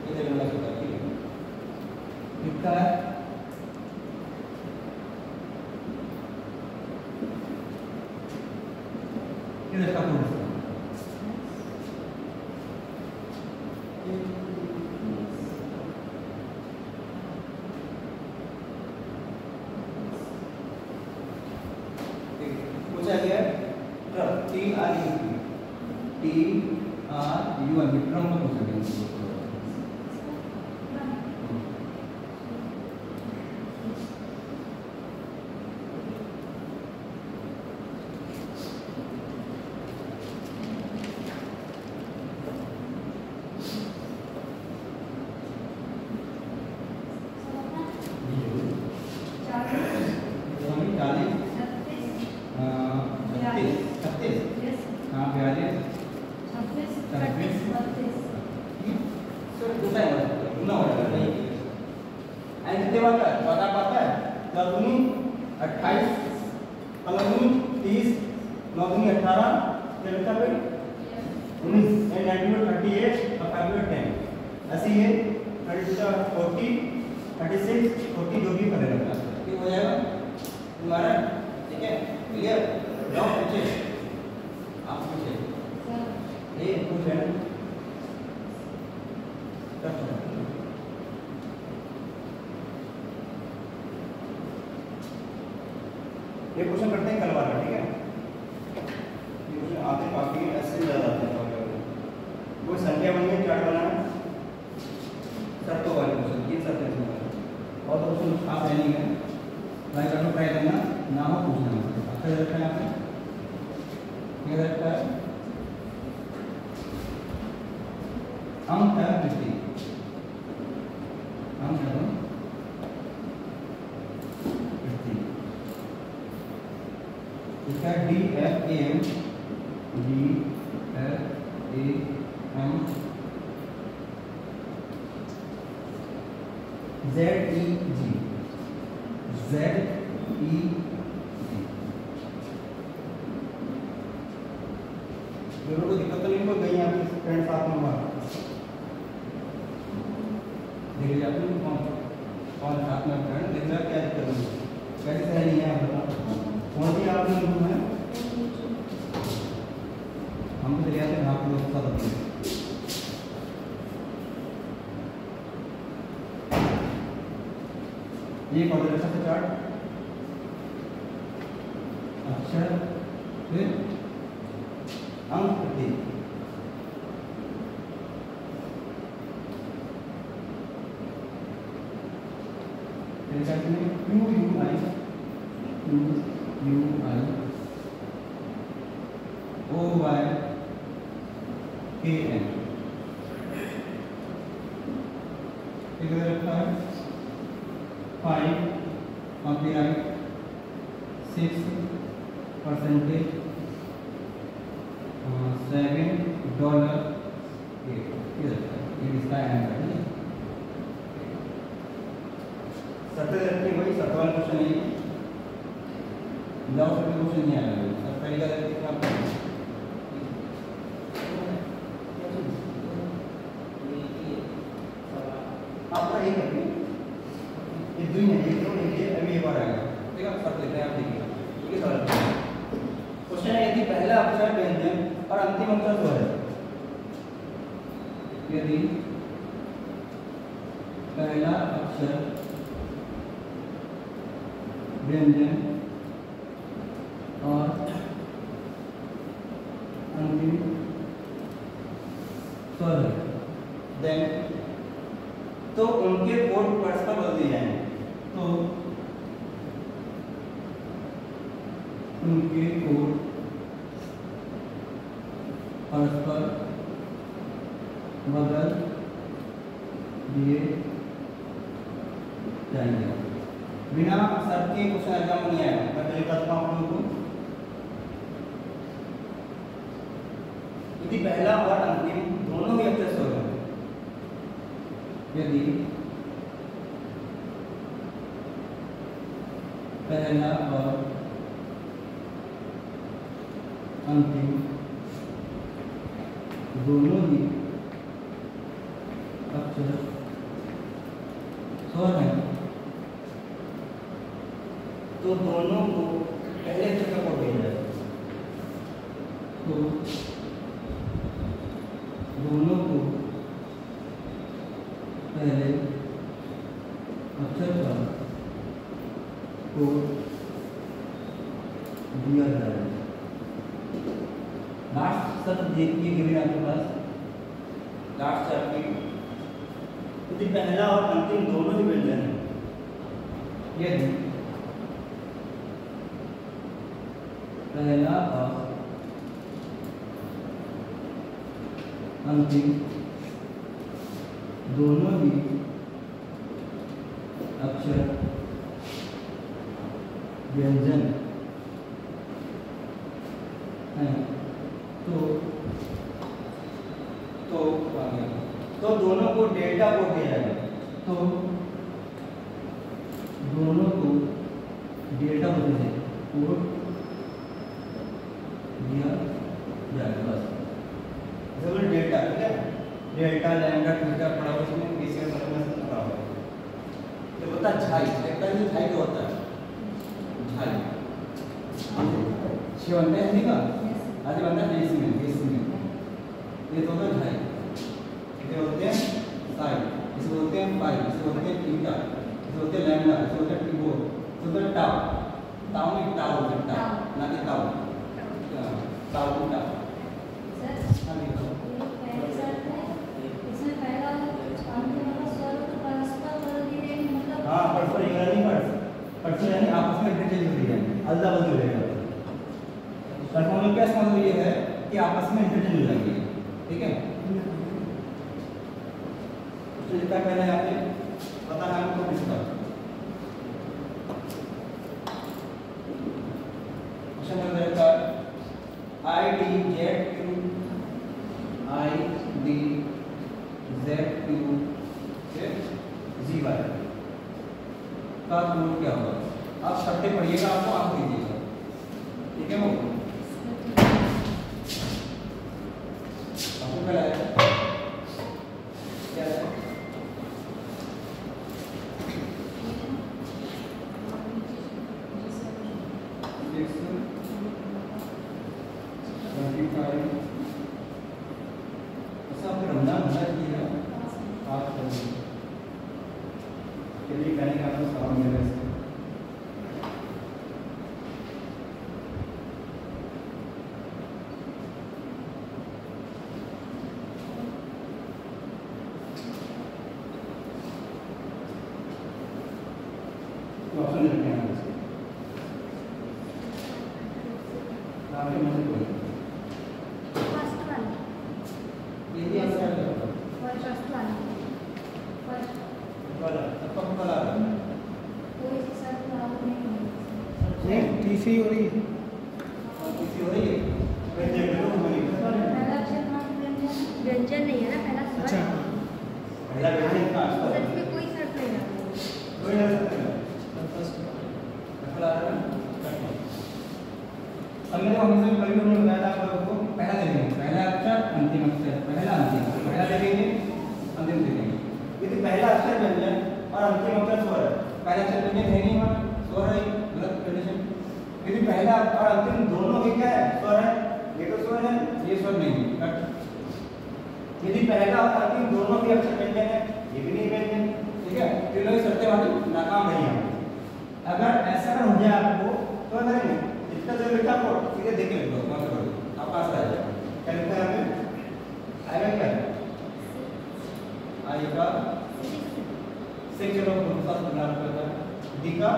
[SPEAKER 2] कितने लोग होता है ठीक है लिखा है किधर का कोड पूछा गया T R U ट्रम में पूछा गया ऐसे ये 30 40 36 40 जो भी करेगा ठीक हो जाएगा तुम्हारा ठीक है क्लियर डाउट पूछे आप पूछे ये पूछ लेना ये क्वेश्चन करते हैं कल वाला ठीक है ये क्वेश्चन आते काफी ऐसे ज्यादा आते हैं कोई संख्या बनी है चार्ट बनाना शर्तों वाले क्वेश्चन ये सब टेंशन वाले और तो क्वेश्चन खास है नहीं है ट्राई करना ना हो पूछना अच्छा लगता है आपको क्या लगता है अंक है 50 अंक है 50 इसका D F A M D F A M Z E G Z E G लोगों को दिक्कत तो नहीं हो गई आपके फ्रेंड साथ में बात देख लीजिए आपने कौन साथ में फ्रेंड देख लिया क्या दिक्कत है कैसे सही नहीं है आप बताओ कौन सी आपने ग्रुप है हम तो रिया से भाग लोग सब ये कॉर्डिनेशन से चार्ट अक्षर फिर अंक प्रतीक Q U I O Y K N इधर रखा है 5 copyright 6% $7 ये इसका आंसर है सत्तर रखने वही 70 क्वेश्चन है 9 क्वेश्चन नहीं आया अब पहले का देखिए आप आपका एक है ये दो ही है एक दो नहीं है अभी एक बार आएगा ठीक है सब लेते हैं आप देखिए ठीक है सवाल क्वेश्चन है यदि पहला अक्षर व्यंजन और अंतिम अक्षर स्वर है यदि पहला अक्षर व्यंजन और अंतिम स्वर है देन तो उनके कोड परस्पर बदल दिए जाएंगे। तो उनके कोड परस्पर बदल दिए जाएंगे। बिना शर्त के क्वेश्चन एग्जाम में नहीं आएगा। मैं पहले बताता हूँ आप लोगों को। यदि पहला और अंतिम दोनों ही अक्षर स्वर हैं, यदि पहला और अंतिम दोनों ही अक्षर स्वर हैं, तो दोनों को पहले अक्षर का कोड दिया जाएगा। तो दोनों को पहले अक्षर का कोड दिया जाएगा। लास्ट शब्द देखिए गिवन आपके पास, लास्ट शब्द यदि पहला और अंतिम दोनों ही व्यंजन है, यदि पहला और अंतिम दोनों ही अक्षर व्यंजन हैं, तो दोनों को डेल्टा कोड दिया जाएगा। तो दोनों को डेल्टा कोड दिया जाएगा बस। जरूर डेल्टा, ठीक है, डेल्टा लैम्डा थीटा पढ़ा हुआ इसमें बेसिक समझना पड़ा हुआ। तो होता है झाई, डेल्टा में झाई क्या होता है? झाई छह बनता है नहीं का आज बनता है डेसिमल ये तो होता है झाई। इसे बोलते हैं साइन, इसे बोलते हैं पाई, इसे बोलते हैं थीटा, इसे बोलते हैं लैम्डा, इसे बोलते हैं टीबो, इसे बोलते हैं टाउ। टाउ में टाउ होता है, टाउ ना कि टाउ, टाउ में टाउ।
[SPEAKER 1] सर पहले शर्त है इसमें पहला अंतिम वाला स्वर तो परस्पर बदल दिए जाएंगे, मतलब
[SPEAKER 2] हाँ परस्पर यानी परस्पर यानी आपस में इंटरचेंज हो जाएंगे, अदला बदल हो जाएगा। परस्पर में क्या मतलब ये है कि आपस में इंटरचेंज हो जाएंगे, ठीक है। तो लिखा पहले यहाँ पे पता है आपको किसका क्वेश्चन नंबर का आई डी जेड क्यू से जी वाई का कोड क्या होगा? आप शब्द पढ़िएगा, आपको आप दीजिएगा, ठीक है। वो आपको पहला है क्या है?
[SPEAKER 4] तीसरी हो रही है,
[SPEAKER 1] व्यंजन नहीं है ना पहला स्वर।
[SPEAKER 4] अच्छा
[SPEAKER 2] पहला व्यंजन का
[SPEAKER 1] सर इसमें कोई शर्त नहीं है।
[SPEAKER 2] कोई नहीं सकता अब मैंने हमेशा कभी भी उन्होंने बताया था आप लोगों को, पहला देखेंगे पहला अक्षर अंतिम अक्षर, पहला अंतिम पहला देखेंगे अंतिम देखेंगे। यदि पहला अक्षर व्यंजन और अंतिम अक्षर स्वर है, पहला अक्षर व्यंजन है नहीं वहाँ स्वर है, गलत कंडीशन। यदि पहला और अंतिम दोनों के क्या है? स्वर है, ये तो स्वर है, ये स्वर नहीं है। यदि पहला और अंतिम दोनों भी अक्षर व्यंजन है, ये भी नहीं व्यंजन, ठीक है। तीनों ही शर्तें वाली नाकाम रही हैं। अगर ऐसा हो जाए आपको तो करेंगे इसका जो लिखा को सीधे देख के लिखो, मत करो, आप पास आ जाएगा। क्या लिखा है हमें? आएगा क्या? आई का 6 चलो दूसरा बना करता है डी का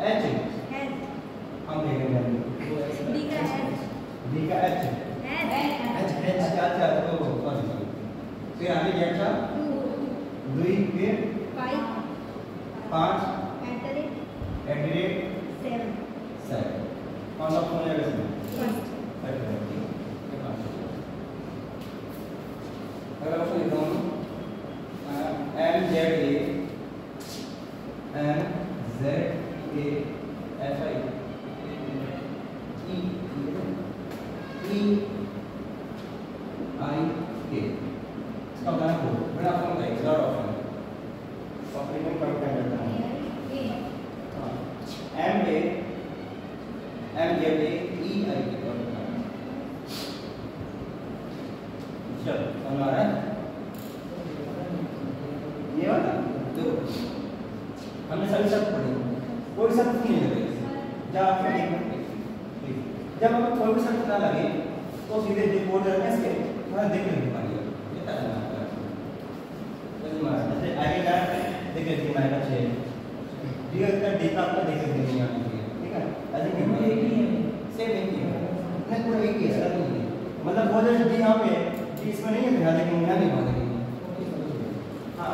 [SPEAKER 2] एच हम देखेंगे
[SPEAKER 1] डी का
[SPEAKER 2] एच अच्छा अच्छा तो सॉरी फिर आगे जेड का 2 के 5 7 कौन सा फोन है इसमें अगर आपको लिखता हूँ M Z A F I E I के इसका बताना को बड़ा ऑप्शन होता है थर्ड ऑप्शन सॉफ्टवेयर का क्या करता है M Z A E I के चलो समझ आ रहा है ये वाला देखो हमने सभी शब्द पढ़े कोई शब्द नहीं लगे जब आपने जब हमें कोई भी शब्द ना लगे तो सीधे जो कोड है इसके थोड़ा देख लेंगे पानी ये तरह ना जैसे आगे का देखिए कि मैं अच्छे दिया का डेटा आपको देख सकते हैं यहाँ पे ठीक है ऐसे कि एक ही है सेम एक ही है नहीं पूरा एक ही है ऐसा नहीं है मतलब वो जो डी यहाँ पे जी इसमें नहीं है ध्यान देंगे यहाँ नहीं ध्यान देंगे हाँ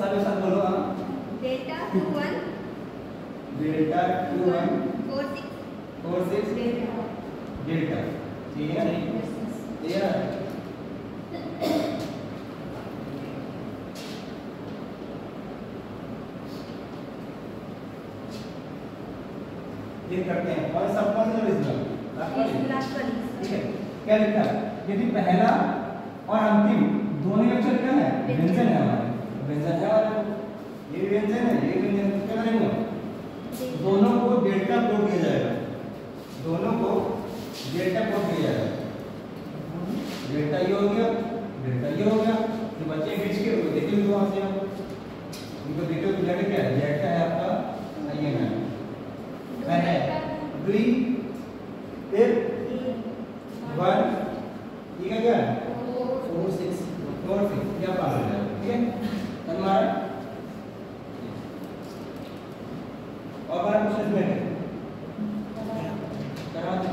[SPEAKER 2] सब साथ बोलो हाँ
[SPEAKER 1] डेटा 21
[SPEAKER 2] डेटा 21
[SPEAKER 1] 46
[SPEAKER 2] डेल्टा ठीक है ये ये करते हैं और सब कौन सा रीजनल ठीक है क्या लिखा है यदि पहला और अंतिम दोनों अक्षर क्या है व्यंजन है हमारे व्यंजन है और ये व्यंजन है ये व्यंजन क्या करेंगे दोनों को डेल्टा कोड दिया जाएगा दोनों को डेल्टा कोड दिया जाएगा डेल्टा ये हो गया तो बच्चे बीच के देख लो वहां से इनको देखो तो क्या है डेल्टा है आपका ये है पहले 3 फिर 1 ठीक है क्या 4 6 क्या पास हो जाएगा ठीक है हमारा और बार क्वेश्चन में करा दो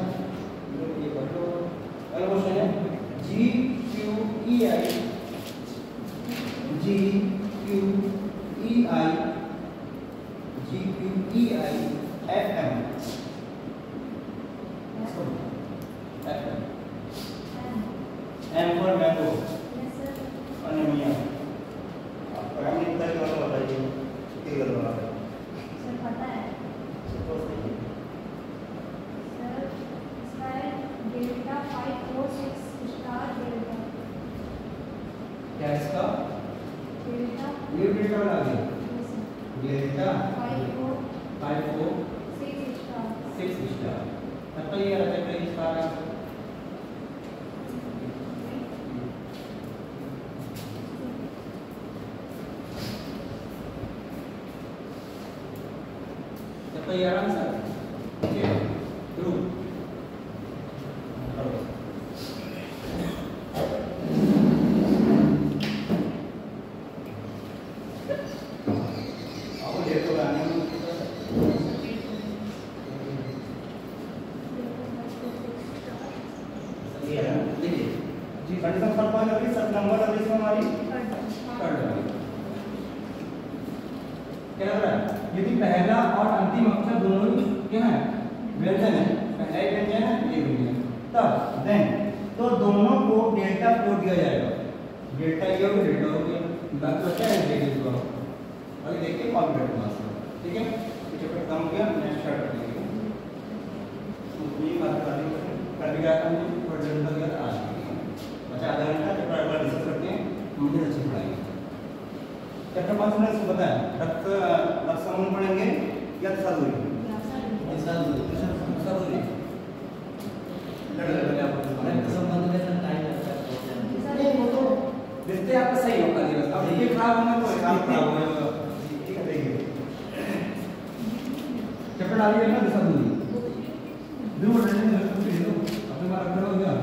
[SPEAKER 2] ये कर लो अगला क्वेश्चन है G Q E I F M M for mango anaemia आपको हम लिखता है क्या बताइए क्या कर रहा है
[SPEAKER 1] सर पता है सर इसका है डेल्टा 546 स्टार डेल्टा
[SPEAKER 2] क्या इसका
[SPEAKER 1] डेल्टा
[SPEAKER 2] ये डेल्टा वाला आ गया डेल्टा
[SPEAKER 1] 546 स्टार
[SPEAKER 2] 6 स्टार तब तो ये रहता है कि स्टार तो ये आंसर ठीक है ट्रू अब देखो गाने ये है देखिए जी कंडीशन फॉर पॉइंट अभी सब नंबर अभी इसमें हमारी थर्ड वाली क्या लग रहा है यदि पहला और अंतिम अक्षर दोनों क्या है व्यंजन है पहला एक व्यंजन है ये व्यंजन तब देन तो दोनों को डेल्टा कोड दिया जाएगा डेल्टा ये हो डेल्टा हो गया बाकी बचा है डेल्टा को अभी देखिए कॉम्प्लीट मास ठीक है ये चैप्टर खत्म हो गया नेक्स्ट स्टार्ट करेंगे ये बात कर दिया हमने थोड़ा जल्दी लग गया आज बचा आधा घंटा चैप्टर अगला डिस्कस करते हैं मुझे अच्छी पढ़ाएंगे चैप्टर 5 में इसको बताया रक्त समूह पढ़ेंगे या साधुरी
[SPEAKER 3] संबंध में टाइम लगता है
[SPEAKER 2] नहीं वो तो देखते हैं आपका सही होगा दिवस अब ये खराब होगा तो काम खराब होगा ठीक है देखिए चैप्टर डालिए ना साधुरी दूर रहने दो अपने बार रख हो गया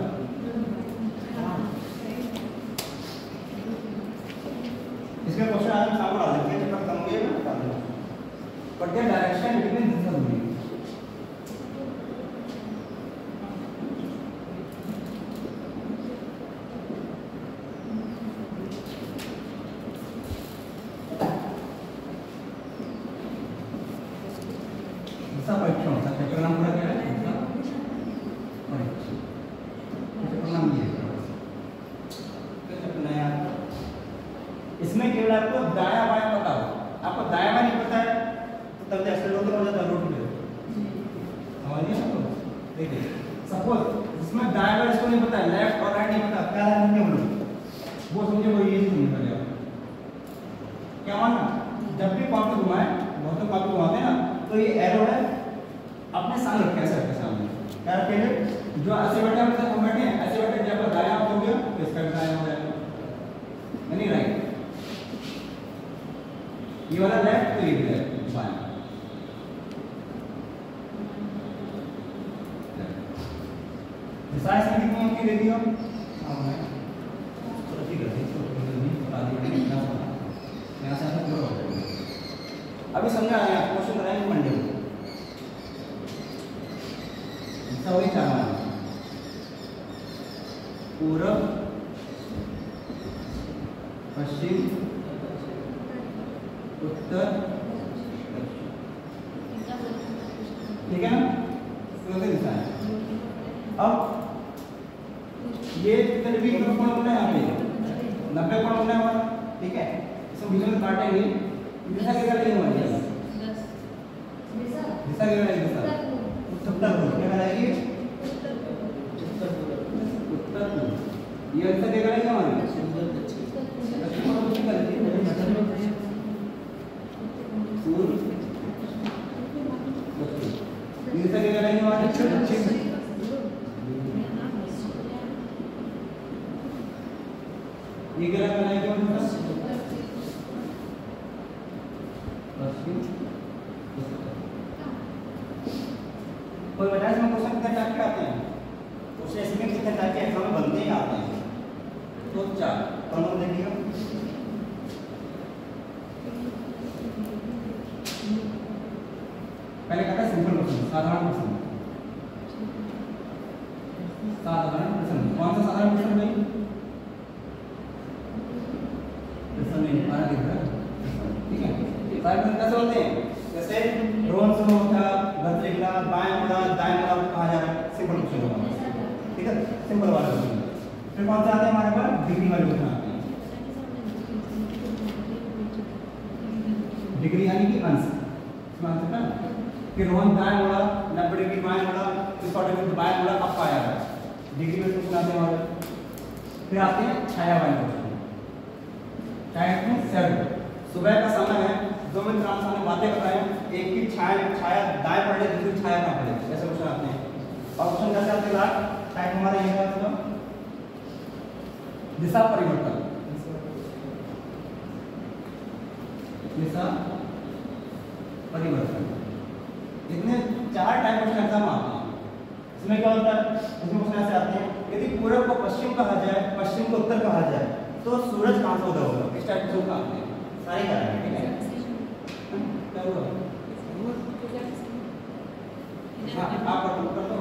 [SPEAKER 2] आपको दायां बायां पता हो, आपको दायां बायां नहीं पता है तो तब एक्सीडेंट हो जाता है रोड पे, समझिए ना। देखिए सपोज इसमें दायां बायां इसको नहीं पता है, लेफ्ट और राइट नहीं पता, क्या समझे हम लोग, वो समझे वो ये समझ पड़ेगा। क्या मानना, जब भी कॉपी घुमाए, बहुत तो कॉपी घुमाते हैं ना, तो ये एरो है अपने सामने रखें, ऐसे रखें सामने, क्या रखेंगे, जो ऐसे बैठे हम बैठे हैं ऐसे बैठे, जब दायां हो गया तो इसका भी दायां हो जाएगा, यानी राइट, ये वाला लेफ्ट तो ये भी लेफ्ट बायां। साइज कितनी होती है देखिए हम, हां मैं तो ठीक है, इसको नहीं बता दिया क्या होगा, यहां से पूरा हो जाएगा। अभी समझा आया, क्वेश्चन कराएंगे मंडे को, इसका वही चार मान, पूर्व पश्चिम उत्तर, ठीक है ना, तो दिशा है। अब ये कितने भी कोण होना है, यहाँ पे 90 कोण होना है, ठीक है, इसको बीच में काटेंगे, दिशा क्या लगेगी हमारी, दिशा क्या लगेगी, उत्तर पूर्व, क्या लगेगी, उत्तर पूर्व, ये उत्तर क्या लगेगी हमारी, पूर्व, दिशा क्या लगेगी हमारी, ये क्या लगाएंगे हम, पश्चिम, कोई बताए इसमें क्वेश्चन कितने टाइप के आते हैं, क्वेश्चन इसमें कितने टाइप के एग्जाम में बनते ही आते हैं, तो 4 कौन कौन देखिएगा, पहले कहता है सिंपल क्वेश्चन, साधारण प्रश्न, साधारण प्रश्न, कौन सा साधारण प्रश्न भाई, ठीक है, कैसे होते हैं, जैसे ड्रोन से होता गलत लिखना, बाएं मुड़ा दाएं मुड़ा कहा जा रहा है, सिंपल क्वेश्चन होगा, ठीक है, सिंपल वाला क्वेश्चन। फिर कौन से आते हैं हमारे पास, डिग्री वाले क्वेश्चन आते हैं, डिग्री यानी कि अंश, इसमें आंसर ना कि रोहन दाएं मुड़ा 90 डिग्री बाएं मुड़ा, 100 डिग्री बाएं मुड़ा, अब पाया है, डिग्री में क्वेश्चन आते हैं हमारे। फिर आते हैं छाया वाले क्वेश्चन, सुबह का समय है, दो मित्र आपस में बातें कर रहे हैं, एक की छाया दाएं पड़े, दूसरी छाया कहाँ पड़े, ऐसे क्वेश्चन आते हैं। और क्वेश्चन कैसे आते हैं, टाइप हमारे ये है, तो दिशा परिवर्तन, दिशा परिवर्तन, इतने 4 टाइप क्वेश्चन एग्जाम आते हैं। इसमें क्या होता है, इसमें क्वेश्चन ऐसे आते हैं, यदि पूर्व को पश्चिम कहा जाए, पश्चिम को उत्तर कहा जाए, तो सूरज कहाँ से उदय होगा, इस टाइप से आते हैं, सारे कराएंगे, ठीक है, क्या हुआ, हाँ आप कर दो,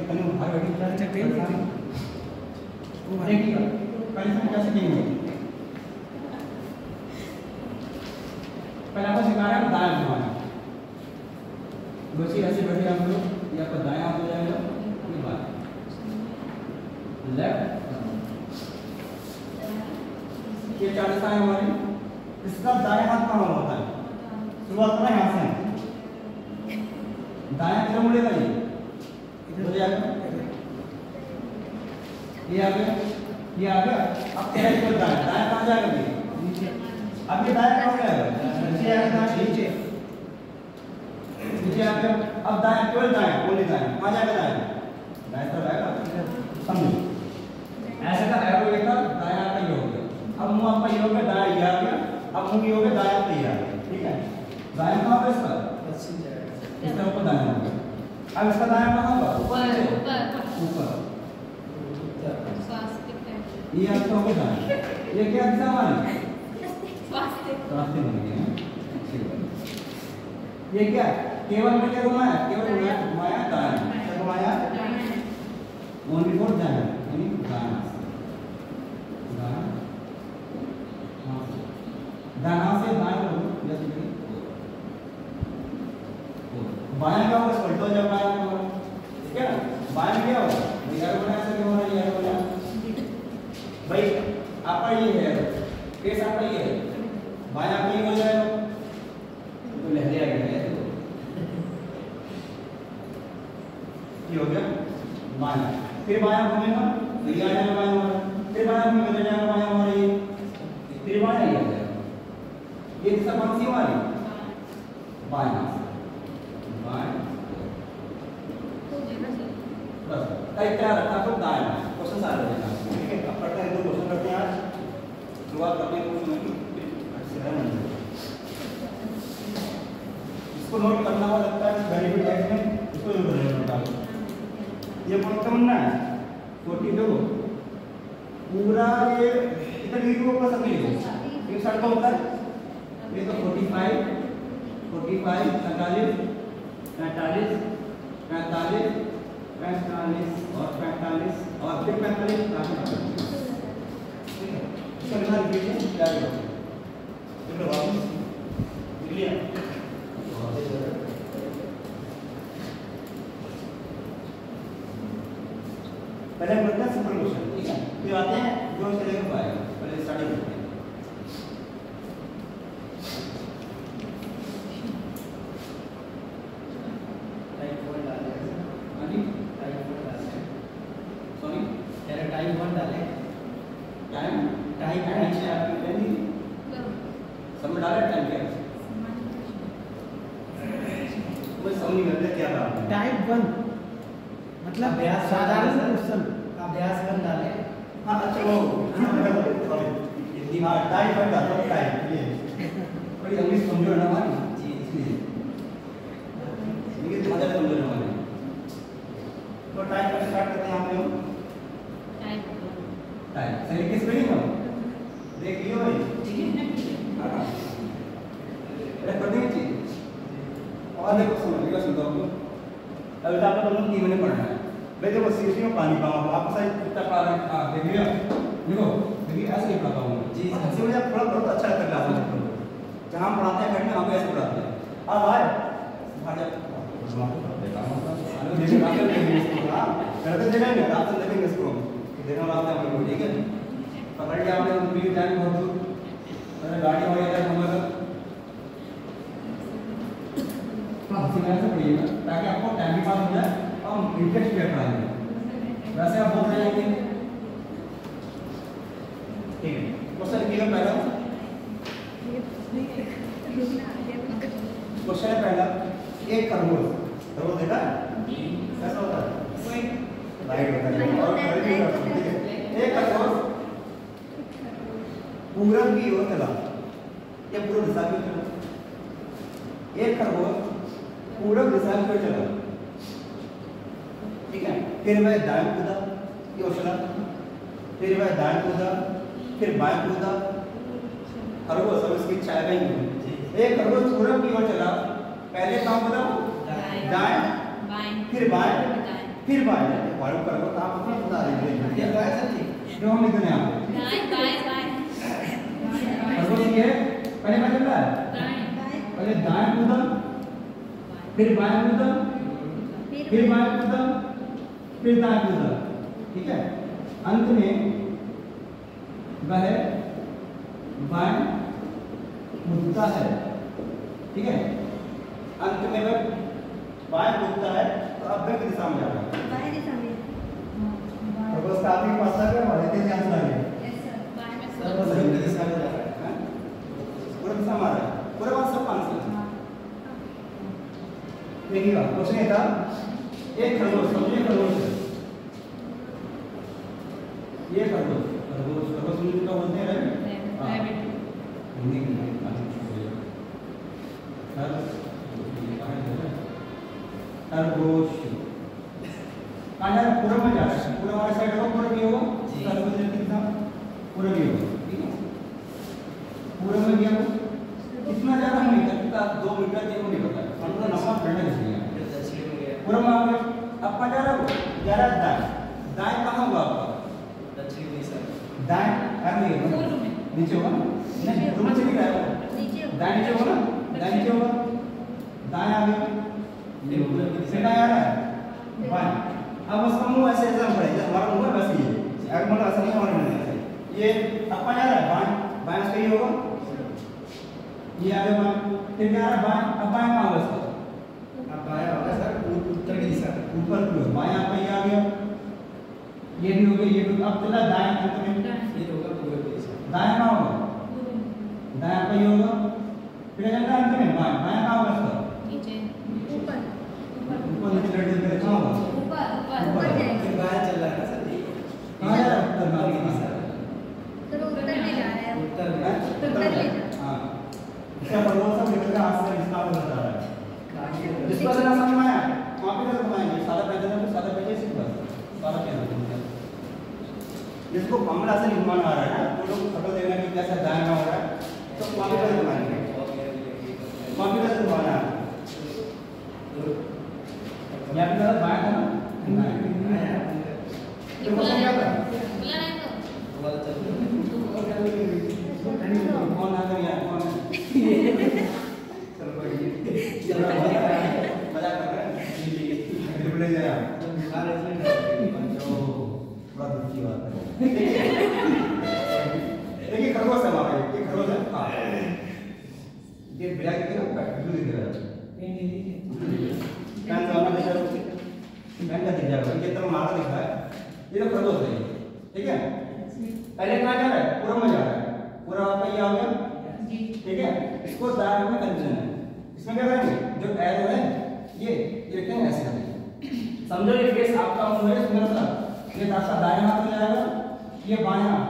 [SPEAKER 2] कहीं भाग बैठी, अच्छा ट्रेन देखिएगा, पहले से कैसे कहेंगे, पहले आपको सिखा रहे हैं दाएं घुमाना, बच्चे ऐसे बैठे हम लोग, ये आपका दायां हो जाएगा, ये बात लेफ्ट, ये 4 दिशाएं हमारी, इसका दाएं हाथ कहाँ होता है, शुरुआत करना यहाँ से, दाएं किधर मुड़ेगा, ये इधर जाएगा, ये आ गया, ये आ गया, अब तेरा इधर दाएं, दाएं कहाँ जाएगा, ये नीचे, अब ये दाएं कहाँ जाएगा, नीचे आएगा, नीचे, नीचे आ गया, अब दाएं केवल दाएं, ओनली दाएं, कहाँ जाएगा, दाएं, दाएं तरफ आएगा, समझो, ऐसे का एरो लेकर दाएं आपका ये हो गया, अब मुंह आपका ये हो गया, दाएं ये आ गया, अब मुंह ये हो गया, दाएं आपका ये आ गया, ठीक है, दाएं कहाँ पे इसका, इस तरफ को दाएं हो गया, अब इसका दाएं कहाँ होगा, ऊपर, ये आपका हो गया दाएं, ये क्या दिशा हमारी, स्वास्थ्य बन गया, ये क्या केवल में क्या घुमाया, केवल घुमाया दाएं, क्या घुमाया, ओनली फॉर दाएं, यानी दाएं, दाना से दाएं को जैसे कि बाएं का होगा उल्टा हो जाएगा, बाएं को, ठीक है, बाएं क्या होगा, ये बना ऐसे क्यों हो रहा है, ये बना भाई आपका ये है, केस आपका ये हो गया बायां। फिर बायां घूमेगा तो ये आ जाएगा बायां हमारा, फिर बायां घूमेगा तो जाएगा बायां हमारा ये, फिर बायां ये आ जाएगा। ये दिशा कौन सी हमारी? बायां बायां बस टाइप क्या रखा तो दाएं। क्वेश्चन सारे हो जाएगा। ठीक है, अब करते हैं 2 क्वेश्चन करते हैं आज। शुरुआत करते हैं क्वेश्चन की। इसको नोट करना हुआ लगता है बेनिफिट टैक्स में, इसको नोट करना। ये कौन सा बनना है? 42 पूरा ये इतना लिखो ऊपर सब लिखो। ये शर्ट का होता है ये तो 45 45 45 45 45 45 और 45 और फिर 45 ठीक है। इसका निकाल लीजिए क्या होगा। चलो वापस लिख लिया। पहले करते हैं सिंपल क्वेश्चन, ठीक है, फिर आते हैं जो चलेगा पाएगा। पहले स्टार्टिंग करते हैं।
[SPEAKER 3] टाइप 1 डालें।
[SPEAKER 2] हाँ जी,
[SPEAKER 3] टाइप 1 डालें।
[SPEAKER 2] सॉरी
[SPEAKER 3] कह रहे टाइप 1 डालें।
[SPEAKER 2] टाइम
[SPEAKER 3] टाइप
[SPEAKER 2] नीचे आपकी लेनी सब में डाला टाइम क्या मुझे समझ नहीं आता क्या था।
[SPEAKER 4] टाइप 1 मतलब
[SPEAKER 3] अभ्यास
[SPEAKER 4] साधारण क्वेश्चन।
[SPEAKER 3] अभ्यास 1 डालें।
[SPEAKER 2] हाँ अच्छा वो हिंदी हाँ टाइप है डालो टाइप ये थोड़ी इंग्लिश कमजोर है ना हमारी जी इसलिए इंग्लिश बहुत ज़्यादा कमजोर है हमारी। तो टाइप का स्टार्ट करते हैं यहाँ पे हम टाइप सही किस स्पेलिंग हम देख लियो भाई ठीक है हाँ अरे पढ़ने की चीज़ और देखो समझिएगा सुन दो अभी तो आपको 3 महीने पढ़ना है। मैं देखो सीरीज में पानी पाऊंगा आपको सही कितना पढ़ा रहे हैं देख लिया देखो देखिए ऐसे ही पढ़ाता हूँ जी हंसी मुझे थोड़ा बहुत अच्छा लगता है क्लास में जहाँ हम पढ़ाते हैं बैठने वहाँ पे ऐसे पढ़ाते हैं। अब भाई बाहर जा देखेंगे रात से देखेंगे इसको देखना रात में हमको ठीक है पकड़ लिया आपने उनकी टाइम बहुत दूर मैंने गाड़ी वगैरह हमारा हंसी में से पढ़िएगा ताकि आपको टाइम भी पास हो जाए और हम इंटरेस्ट भी पढ़ाएंगे वैसे आप बोल रहे हैं ठीक है क्वेश्चन लिखिएगा पहला क्वेश्चन है पहला एक खरगोश खरगोश देखा कैसा होता है लाइट होता है और एक खरगोश पूरब की ओर चला या पूर्व दिशा की ओर चला एक खरगोश पूरब दिशा की ओर चला ठीक है फिर वह दाएं कूदा की ओर चला फिर वह दाएं कूदा फिर बाएं कूदा खरगोश सब इसकी इच्छा है एक खरगोश पूरब की ओर चला पहले कहाँ कूदा दाएं फिर बाएं फिर बाएं वायु खरगोश आप अपना बता रहे हैं जो हम लिख रहे हैं यहाँ खरगोश ये पहले क्या चल रहा है पहले दाएं कूदा फिर बाएं कूदा फिर बाएं कूदा फिर दाएं कूदा ठीक है अंत में वह बाएं कूदता है ठीक है अंत में वह बाएं कूदता है तो अब वह किस दिशा में जा रहा है खरगोश का आपके पास लग रहा है इतने ध्यान से लगे
[SPEAKER 3] सर वो सही दिशा में जा रहा है
[SPEAKER 2] पूरा दिशा मारा है पूरा बात सब आंसर देखिएगा क्वेश्चन ये था एक खरगोश समझिए खरगोश ये खरगोश खरगोश खरगोश मुझे क्या बोलते हैं हिंदी में खरगोश कहाँ जा रहा है पूरब में जा रहा है पूरा हमारे साइड होगा पूरब ही होगा खरगोश कितना पूरब ही होगा ठीक है पूरब में गया कितना ज़्यादा हम नहीं करता 2 मीटर ये नहीं पता हम तो नंबर पढ़ने चाहिए पूरब में आ गया अब कहाँ जा रहा है जा रहा है दाएं दाएं कहाँ होगा आपका
[SPEAKER 3] दक्षिण दिशा
[SPEAKER 2] दाएं नीचे होगा नहीं पूर्व में चली रहा है दाएं नीचे होगा ना दाएं नीचे होगा दाएं आ गया फिर दाएं आ रहा है बाएं अब उसका मुंह ऐसे ऐसा पड़ेगा हमारा मुंह वैसे ही है अगर मतलब ऐसा नहीं हमारे मुंह ऐसे ये अब कहाँ जा रहा है बाएं बाएं से ही होगा ये आ गया बाएं फिर क्या आ रहा है बाएं अब बाएं कहाँ होगा इसका
[SPEAKER 3] अब बाएं होगा सर उत्तर की दिशा
[SPEAKER 2] ऊपर की ओर बाएं हाथ पे ये आ गया, ये भी हो गया, ये भी। अब चला दाएं हाथ में,
[SPEAKER 3] ये होगा पूरे पेज
[SPEAKER 2] दाएं कहाँ होगा, दाएं पे ये होगा, फिर चलना अंत में बाएं, बाएं कहाँ होगा इसका,
[SPEAKER 1] नीचे ऊपर
[SPEAKER 2] ऊपर नीचे लड़ दे कहाँ होगा,
[SPEAKER 1] ऊपर जाएगा।
[SPEAKER 3] फिर बाहर चल रहा है ना सर जी
[SPEAKER 2] कहाँ जा रहा है, उत्तर में सर,
[SPEAKER 1] तो वो उत्तर ले जा रहा है,
[SPEAKER 3] उत्तर में
[SPEAKER 1] उत्तर ले जा।
[SPEAKER 2] हाँ इसका प्रभाव सब निकल के हाथ से इसका हो जा रहा है। जिसको से ना समझ में आया वहाँ पे तो घुमाएंगे, सादा पैदल है तो सादा पैदल से बस सादा पैदल। जिसको कमला से नहीं घुमाना आ रहा है ना, तो लोग फोटो देखना कि कैसा दाएं हो रहा है, तो वहाँ पे घुमाएंगे, वहाँ पे घुमाना है। यहाँ पे बाएं था ना, तो वो क्या था, कौन आ गया, कौन चलो कोई नहीं, चलो मजाक कर रहे हैं, रिप्ले दे रहा हूँ, बड़ा दुखी बात है। देखिए खरगोश है वहाँ पे, ये खरगोश है, हाँ ये ब्लैक के ना ब्लू दिख रहा है, पैन सामने दिख रहा है, पैन का दिख जाएगा, ये तरफ मारा दिख रहा है, ये तो खरगोश है, ठीक है। पहले कहाँ जा रहा है, पूरा में जा रहा है, पूरा आपका ये आ गया, ठीक है। इसको दाएं में कंफ्यूजन है, इसमें क्या करेंगे, जो एरो है ये रखेंगे ऐसे करेंगे, समझो ये फेस आपका मुंह है, मेरा साथ ये आपका दाएं हाथ में जाएगा, ये बाएं हाथ,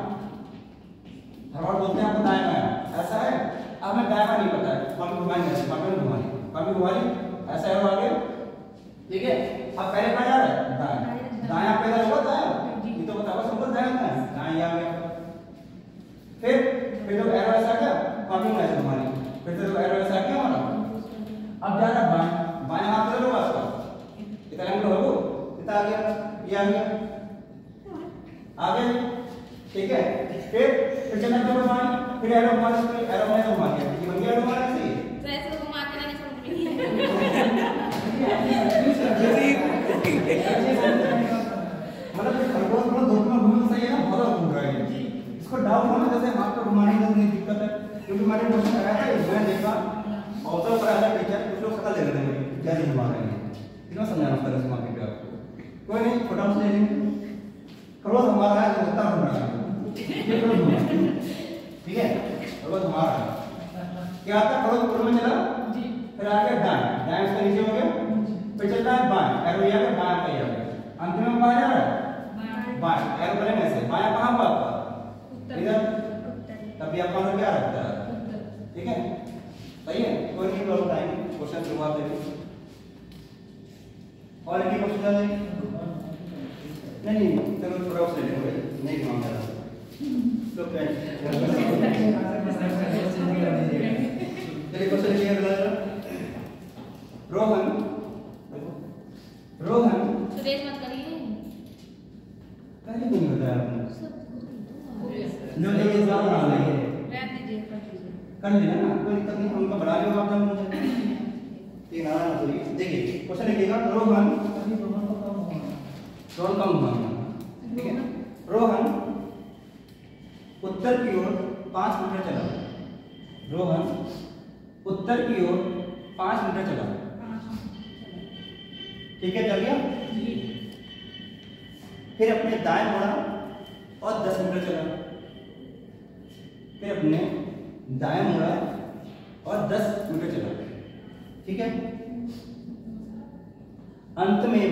[SPEAKER 2] हर बार बोलते हैं आपको दाएं बाएं, ऐसा है। अब हमें दाएं बाएं नहीं पता है, हम घुमाएंगे, पापा ने घुमाई, पापा घुमाई, ऐसा है आगे, ठीक है। अब पहले कहाँ जा रहा है, दाएं, दाएं आप पैदा हुआ दाएं, ये तो बताओ सबको दाएं होता है, दाएं आ गया। फिर जो एरो ऐसा क्या, पापा ने ऐसे घुमाई, फिर जो एरो ऐसा क्या हमारा, अब जा रहा है बाएं, बाएं हाथ से लो आपका, इतना एंगल होगा, इतना आ गया, ये आ गया, आगे, ठीक है। फिर चलना जो घुमाए, फिर एरो घुमाने, फिर एरो घुमाने घुमा दिया, ये बन गया एरो घुमाने से,
[SPEAKER 1] तो ऐसे तो घुमाते रहने समझ में नहीं
[SPEAKER 2] मतलब खरगोश को धूप में घूमना सही है ना, बहुत घूम रहा है इसको डाउट होना, जैसे हाथ पे घुमाने में नहीं दिक्कत है, क्योंकि मैंने क्वेश्चन कराया था, मैं देखा ऑब्जर्व कराया था टीचर, कुछ लोग शक्ल देख रहे थे क्या घुमा रहे हैं, कितना समझाना उसका रस्म आपके पे आपको, कोई नहीं छोटा सा ले लेंगे। खरगोश हमारा है, होता घूम रहा है, ये खरगोश घूमा, ठीक है, खरगोश हमारा है, क्या आता है, खरगोश ऊपर में चला, फिर आगे दाएं, दाएं उसके नीचे हो गया, फिर चलता है बाएं, एरो ये आ गया, बाएं पे आ गया, अंत में कहाँ जा रहा है, बाएं, एरो करेंगे ऐसे, बाएं कहाँ हुआ आपका, इधर, तभी आपका आंसर क्या रखता है, ठीक है, सही है। कोई नहीं प्रॉब्लम आएंगे, क्वेश्चन शुरुआत देंगे, और एक क्वेश्चन आ जाएंगे, नहीं चलो थोड़ा उसे ले लेंगे, नहीं काम कर रहा तो चलिए क्वेश्चन लिखिए अगला। रोहन
[SPEAKER 1] सुरेश मत करिए,
[SPEAKER 2] पहले क्यों नहीं बताया आपने, जो
[SPEAKER 1] रहने
[SPEAKER 2] जो एग्जाम बना लेंगे,
[SPEAKER 1] दीजिए,
[SPEAKER 2] कर लेना ना, कोई दिक्कत नहीं, उनका बढ़ा लियो आप मुझे, ठीक है ना। तो देखिए क्वेश्चन लिखिएगा, रोहन कम घुमाना, ठीक है। रोहन उत्तर की ओर 5 मीटर चला, रोहन उत्तर की ओर 5 मीटर चला, ठीक है, चल गया। फिर अपने दाएं मुड़ा और 10 मीटर चला, फिर अपने दाएं मुड़ा और 10 मीटर चला, ठीक है। अंत में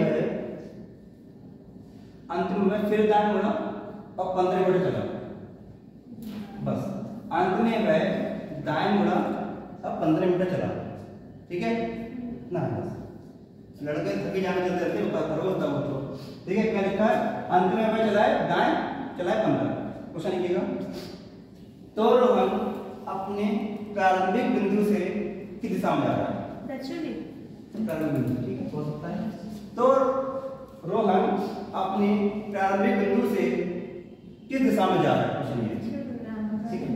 [SPEAKER 2] वह फिर दाएं मुड़ा और 15 मीटर चला, बस अंत में वह दाएं मुड़ा और 15 मीटर चला, ठीक है ना। बस लड़के थके जाने चलते रहते होता होता वो तो, ठीक है। क्या लिखा है, अंत में वह चलाए दाएं, चलाए 15। क्वेश्चन लिखिएगा, तो रोहन अपने प्रारंभिक बिंदु से किस दिशा में जा रहा है, प्रारंभिक बिंदु, ठीक है, हो सकता है। तो रोहन अपने प्रारंभिक बिंदु से किस दिशा में जा रहा है, क्वेश्चन ये, ठीक है।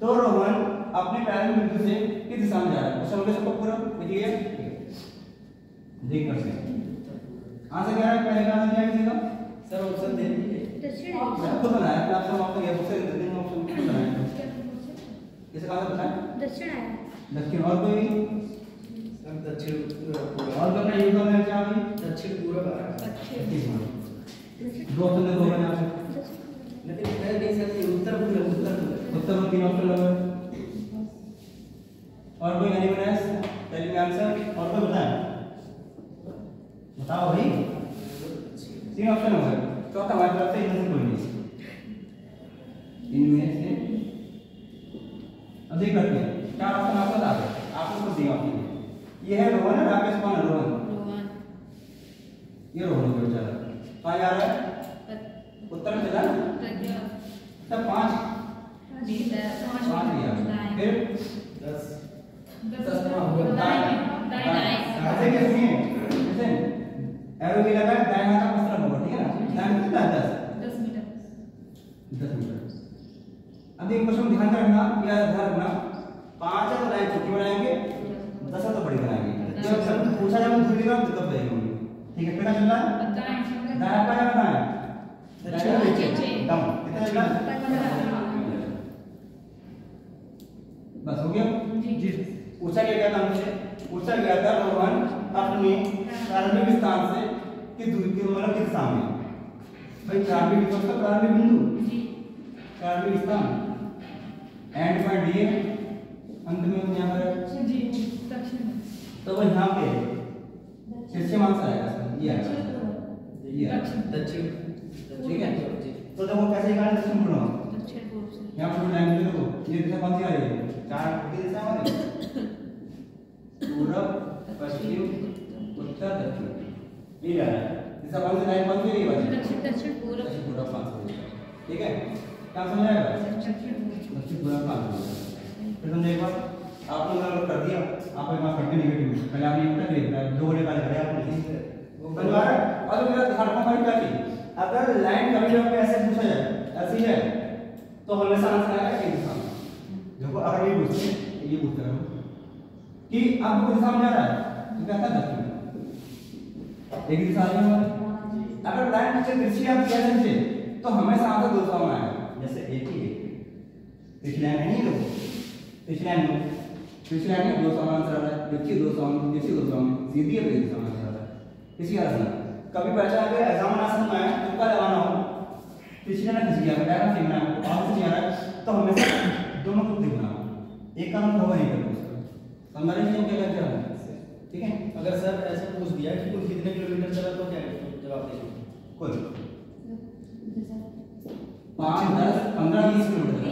[SPEAKER 2] तो रोहन अपने प्रारंभिक बिंदु से किस दिशा में जा रहा है, क्वेश्चन हो गया सबको पूरा लिखिए, देख कर से आंसर क्या है, पहले का आंसर क्या है
[SPEAKER 3] सर, ऑप्शन दे दीजिए,
[SPEAKER 2] मैं खुद बनाया, मैं आपको ऑप्शन ये बुक से दे दूंगा, ऑप्शन खुद बनाया, इसे कहां से बताएं,
[SPEAKER 1] दक्षिण आया,
[SPEAKER 2] दक्षिण और कोई
[SPEAKER 3] सर दक्षिण पूर्व
[SPEAKER 2] और करना ये करना है क्या अभी
[SPEAKER 3] दक्षिण पूर्व
[SPEAKER 2] दो ऑप्शन दे दो बना
[SPEAKER 3] लेकिन नहीं सर ये उत्तर पूर्व
[SPEAKER 2] उत्तर में 3 ऑप्शन लगे और कोई एनीवन एल्स टेलिंग आंसर और कोई बताओ भाई 3 ऑप्शन हो गए चौथा हमारी तरफ से इनमें से कोई नहीं इनमें से अब देख करते हैं 4 ऑप्शन आपको बता दो आपको कुछ दिया ऑप्शन ये है रोहन है राकेश कौन है रोहन ये रोहन को चला कहाँ जा रहा है उत्तर में चला तब 5 दिया फिर
[SPEAKER 3] 10
[SPEAKER 2] ऐसे कैसे नहीं है एरो की लगा दाएं हाथ का मसला होगा ठीक है ना दाएं कितना 10 मीटर अब एक क्वेश्चन ध्यान रखना या ध्यान रखना 5 है तो लाइन छोटी बनाएंगे 10 है तो बड़ी बनाएंगे जब सब पूछा जाए दूरी का तो कब देंगे ठीक है कितना चल रहा है दाएं का जाना है दम कितना चल रहा है बस हो गया जी पूछा गया था हमसे पूछा गया था रोहन अपने प्रारंभिक स्थान से कि दूरी की मतलब किस दिशा में भाई प्रारंभिक बिंदु का प्रारंभिक बिंदु प्रारंभिक स्थान एंड पॉइंट ये अंत में यहां पर तो वो यहां पे शीर्ष मान से आएगा ये आएगा
[SPEAKER 3] दक्षिण
[SPEAKER 2] ठीक है तो देखो कैसे निकालें दक्षिण पूर्व यहां पर लाइन देखो ये दिशा कौन सी आ रही है 4 की दिशा हमारी पूर्व पश्चिम उत्तर दक्षिण ये आ रहा है दिशा कौन सी लाइन कौन सी है ये
[SPEAKER 1] दक्षिण पूर्व
[SPEAKER 2] पूर्व 5 ठीक है क्या समझाएगा दक्षिण पूर्व 5 फिर समझे एक बार आपने मतलब कर दिया आप एक बार करके नेगेटिव पहले आपने ये कर लिया 2 बड़े वाले करे आपने वो बनवा रहा है और मेरा ध्यान रखना क्या की अगर लाइन कभी भी ऐसे पूछा जाए ऐसी है तो हमेशा आंसर आएगा एक दिशा में देखो अगर ये पूछते हैं कि आपको किस दिशा में जा रहा है तो कहता है दक्षिण एक दिशा में अगर लाइन पीछे तिरछी आप किया नीचे तो हमेशा आंसर दो दिशा में आएगा जैसे एक ही पिछली लाइन नहीं लोग पिछली लाइन में दो दिशा में आंसर आ रहा है तिरछी दो दिशा में सीधी है एक दिशा में आंसर आ रहा है इसी कारण से कभी पहचान अगर एग्जाम ना समझ में आए तुक्का लगाना हो पिछले ना खिंच गया डायरेक्ट सीखना है आगे से नहीं आ रहा है तो हमेशा दोनों को देखना एक काम होगा नहीं करना हमारे लिए क्या लग रहा है ठीक है
[SPEAKER 3] अगर सर ऐसे पूछ दिया कि कोई कितने किलोमीटर चला तो क्या जवाब देंगे
[SPEAKER 2] कोई 5 10 15 20 किलोमीटर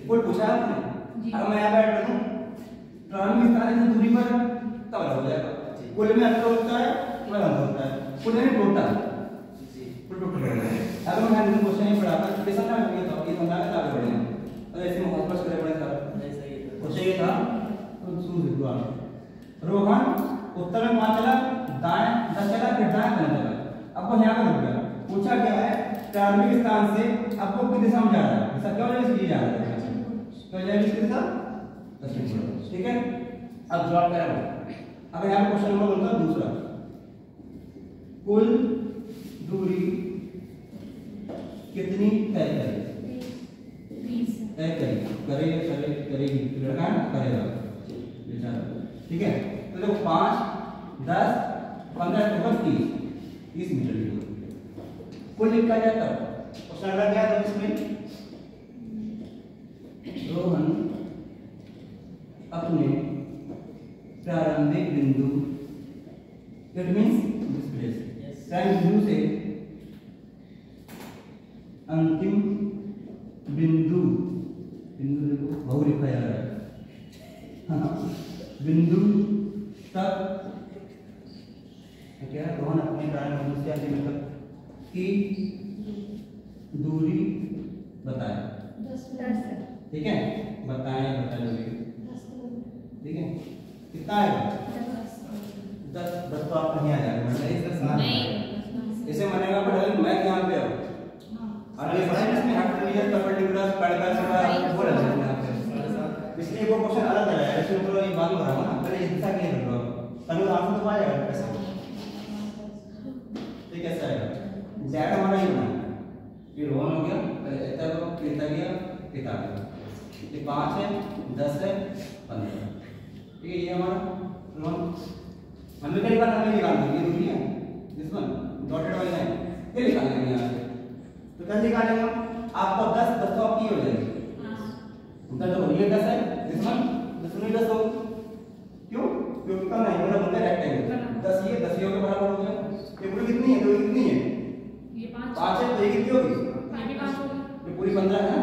[SPEAKER 2] कोई पूछा आपने अब मैं यहाँ बैठ रहा हूँ प्रारंभिक स्थान से दूरी पर तब हो जाएगा कुल में अंतर होता है वह अंतर होता है कुल में टोटल अगर मैं यहाँ क्वेश्चन नहीं पढ़ाता तो कैसा ना ये तो ये समझा के आगे बढ़ेंगे और ऐसे में हॉस्पिटल करे पड़े सर
[SPEAKER 3] नहीं सही है
[SPEAKER 2] क्वेश्चन ये था रोहन उत्तर में 5 चला दाएं 10 चला फिर दाएं 5 चला अब वो यहाँ पर रुक गया पूछा क्या है प्रारंभिक स्थान से आपको किस दिशा में जा रहा है ऐसा क्यों नहीं इसलिए जा रहा है क्यों जाएगी इसकी दिशा दक्षिण ठीक है अब जवाब क्या है अब यहाँ क्वेश्चन नंबर बोलता है दूसरा कुल दूरी कितनी तय करेगी लड़का है करेगा ठीक है तो देखो 5 10 15 30 मीटर की कुल लिखा जाए तब क्वेश्चन लग गया तो इसमें रोहन अपने प्रारंभिक बिंदु इट मींस दिस प्लेस प्रारंभिक बिंदु से अंतिम बिंदु देखो बहु लिखा जा रहा है बिंदु तक क्या रोहन अपने प्रारंभिक बिंदु से अंतिम तक की दूरी बताए
[SPEAKER 1] 10
[SPEAKER 2] ठीक है बताएं ठीक है कितना आएगा 10 तो आप नहीं आ जाएगा इसे मानेगा पर मैं यहाँ पे हूँ आगे बढ़े इसमें हाइपोटेन्यूज परपेंडिकुलर पैरेलल से बोला जाता है इसलिए वो क्वेश्चन अलग है इसमें तो ये बात भरा हुआ ना पहले इस दिशा के लिए कर लो तभी आंसर तो आ जाएगा कैसे ये कैसे आएगा डायरेक्ट हमारा ये बना ये रोहन हो गया पहले इतना तो कितना गया कितना ये 5 है 10 है 15 ये हमारा हमें क्या निकालना, हमें निकालना ये दूरी है दिस वन डॉटेड वाली लाइन, ये निकालना है यहाँ से। तो कैसे निकालेंगे हम? आपको 10 10 तो आपकी हो जाएगी। देखो ये 10 है, दिस वन 10 में 10 हो, क्यों? क्योंकि कम है मतलब बनता है रेक्टेंगल। 10 ये के बराबर हो गया। ये पूरी कितनी है? तो ये कितनी है?
[SPEAKER 1] ये
[SPEAKER 2] 5 है, तो ये कितनी होगी?
[SPEAKER 1] ये 5 होगी।
[SPEAKER 2] ये पूरी 15 है ना?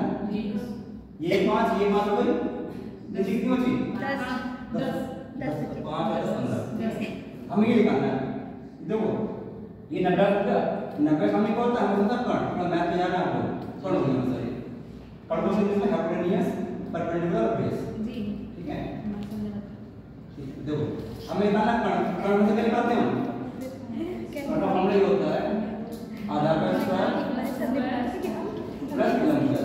[SPEAKER 2] ये 5 हो गई, ये कितनी होगी?
[SPEAKER 1] 10
[SPEAKER 2] 5 है 10 15। हमें ये निकालना है। देखो ये 90 हो गया, 90 का हमें क्या होता है? हमें होता है कर्ण, थोड़ा मैथ में जाना आपको, कर्ण होना चाहिए। कर्ण से इसमें हाइपोटेन्यूज परपेंडिकुलर बेस,
[SPEAKER 1] जी
[SPEAKER 2] ठीक है? देखो हमें निकालना कर्ण, कर्ण से क्या निकालते हैं हम? कर्ण का फॉर्मूला ये होता है आधार का स्क्वायर प्लस किलोमीटर,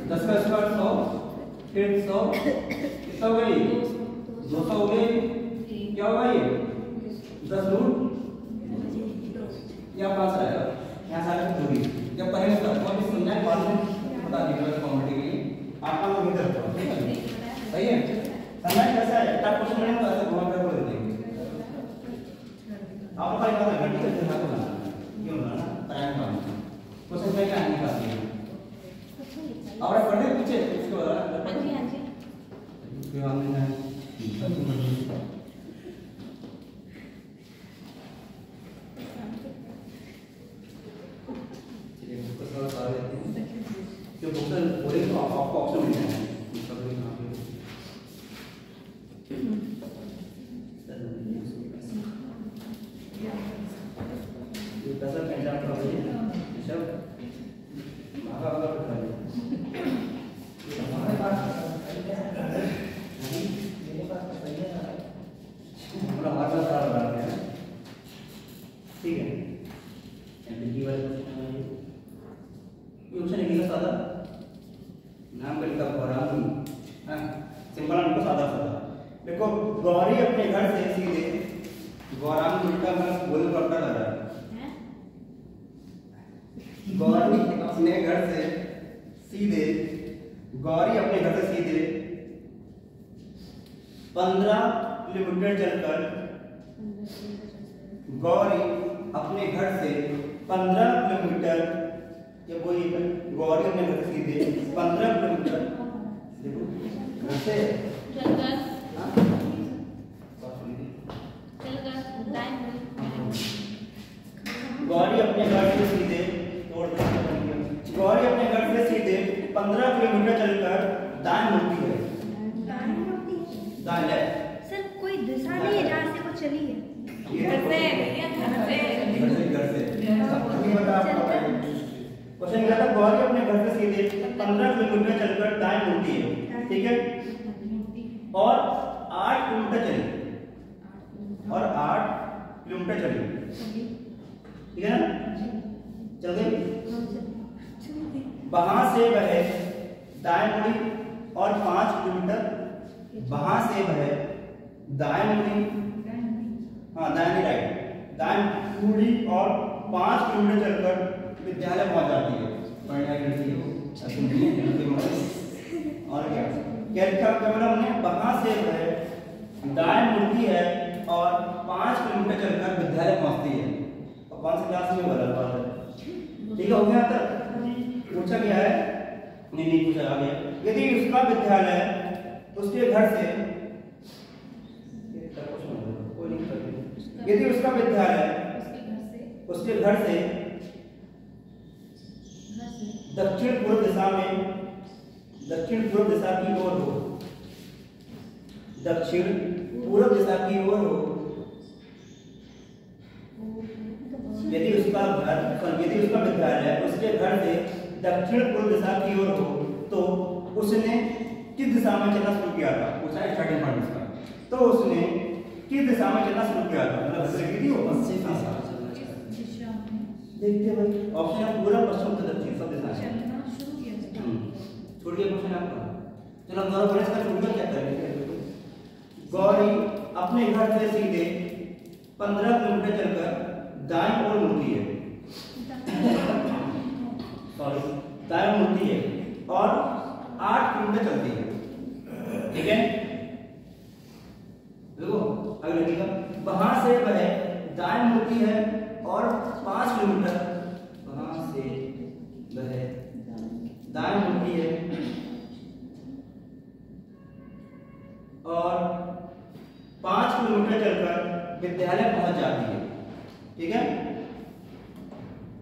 [SPEAKER 2] 10 का स्क्वायर 100, फिर 100 कितना हो गई? 200 हो गई। क्या होगा ये? 10 रूट या 5 रहेगा, यहाँ सारे दूरी जब पढ़ेंगे तब बहुत ही समझाएं, बाद में बता दीजिएगा कॉमेडी के लिए आपका लोग इधर पर, ठीक है? सही है? समझ कैसा है? टफ क्वेश्चन नहीं तो ऐसे घुमा कर बोल देंगे आप लोग। का घंटे से ध्यान बनाना क्यों बनाना टाइम का क्वेश्चन में क्या आने का है और पढ़ने पीछे इसके बाद
[SPEAKER 1] हाँ जी
[SPEAKER 2] के बाद में है जो बुक्स बोले तो आपको ऑप्शन मिल जाएगा। ये पैसा कैसा आपका भाई सब भागा भागा बैठा है हमारे पास मेरे पास पहले पूरा हाथ में खराब हो रहा है, ठीक है? एमपी वाले क्वेश्चन लिखिएगा सादा, नाम का लिखा गौरांग, हाँ सिंपल नाम को सादा सादा। देखो गौरी अपने घर से सीधे गौरांग उल्टा में गोल करता लग रहा है। गौरी अपने घर से सीधे 15 किलोमीटर चलकर गौरी अपने घर से 15 किलोमीटर, जब वो गौरी अपने घर से सीधे 15 किलोमीटर देखो घर से गौरी अपने घर से सीधे गौरी अपने घर से सीधे 15 किलोमीटर चलकर दाएं मुड़ती है। दाएं लेफ्ट
[SPEAKER 1] सर कोई दिशा नहीं है जहाँ से वो चली है।
[SPEAKER 2] घर से अभी बता आपको क्वेश्चन क्या था? गौरी अपने घर से सीधे 15 किलोमीटर चलकर दाएं मुड़ती है, ठीक है? और 8 किलोमीटर चली, और 8 किलोमीटर चली, ठीक है ना? चल गई। वहां से वह दाएं मुड़ी और 5 किलोमीटर, वहां से वह दाएं मुड़ी, हाँ दाएं राइट, दाएं मुड़ी और 5 किलोमीटर चलकर विद्यालय पहुंच जाती है। पढ़ने लड़की हो और क्या क्या लिखा हमने? वहां से वह दाएं मुड़ती है और 5 किलोमीटर चलकर विद्यालय पहुंचती है। और कौन सी क्लास में बदल पाता है? ठीक है, हो गया तक पूछा गया है, नहीं पूछा गया। यदि उसका विद्यालय उसके घर से, यदि उसका विद्यालय उसके घर से दक्षिण पूर्व दिशा की ओर हो, दक्षिण पूर्व दिशा की ओर हो, यदि उसका विद्यालय उसके घर से दक्षिण पूर्व दिशा की ओर हो तो उसने किस दिशा में चलना शुरू किया था? पूछा है स्टार्टिंग पॉइंट इसका। तो उसने किस दिशा में चलना शुरू किया था? मतलब देखते भाई ऑप्शन है पूरा पश्चिम से दक्षिण सब दिशा है। छोड़ दिया क्वेश्चन आपका। चलो दोबारा बोले इसका छोड़ दिया, क्या करेंगे? गौरी अपने घर से सीधे 15 किलोमीटर चलकर दाएं ओर मुड़ती है, सॉरी दाएं मुड़ती है और 8 किलोमीटर चलती है, ठीक है? आगे लगेगा, वहां से वह दाएं मुड़ती है और 5 किलोमीटर, वहां से वह दाएं मुड़ती है और 5 किलोमीटर चलकर विद्यालय पहुंच जाती है। ठीक है,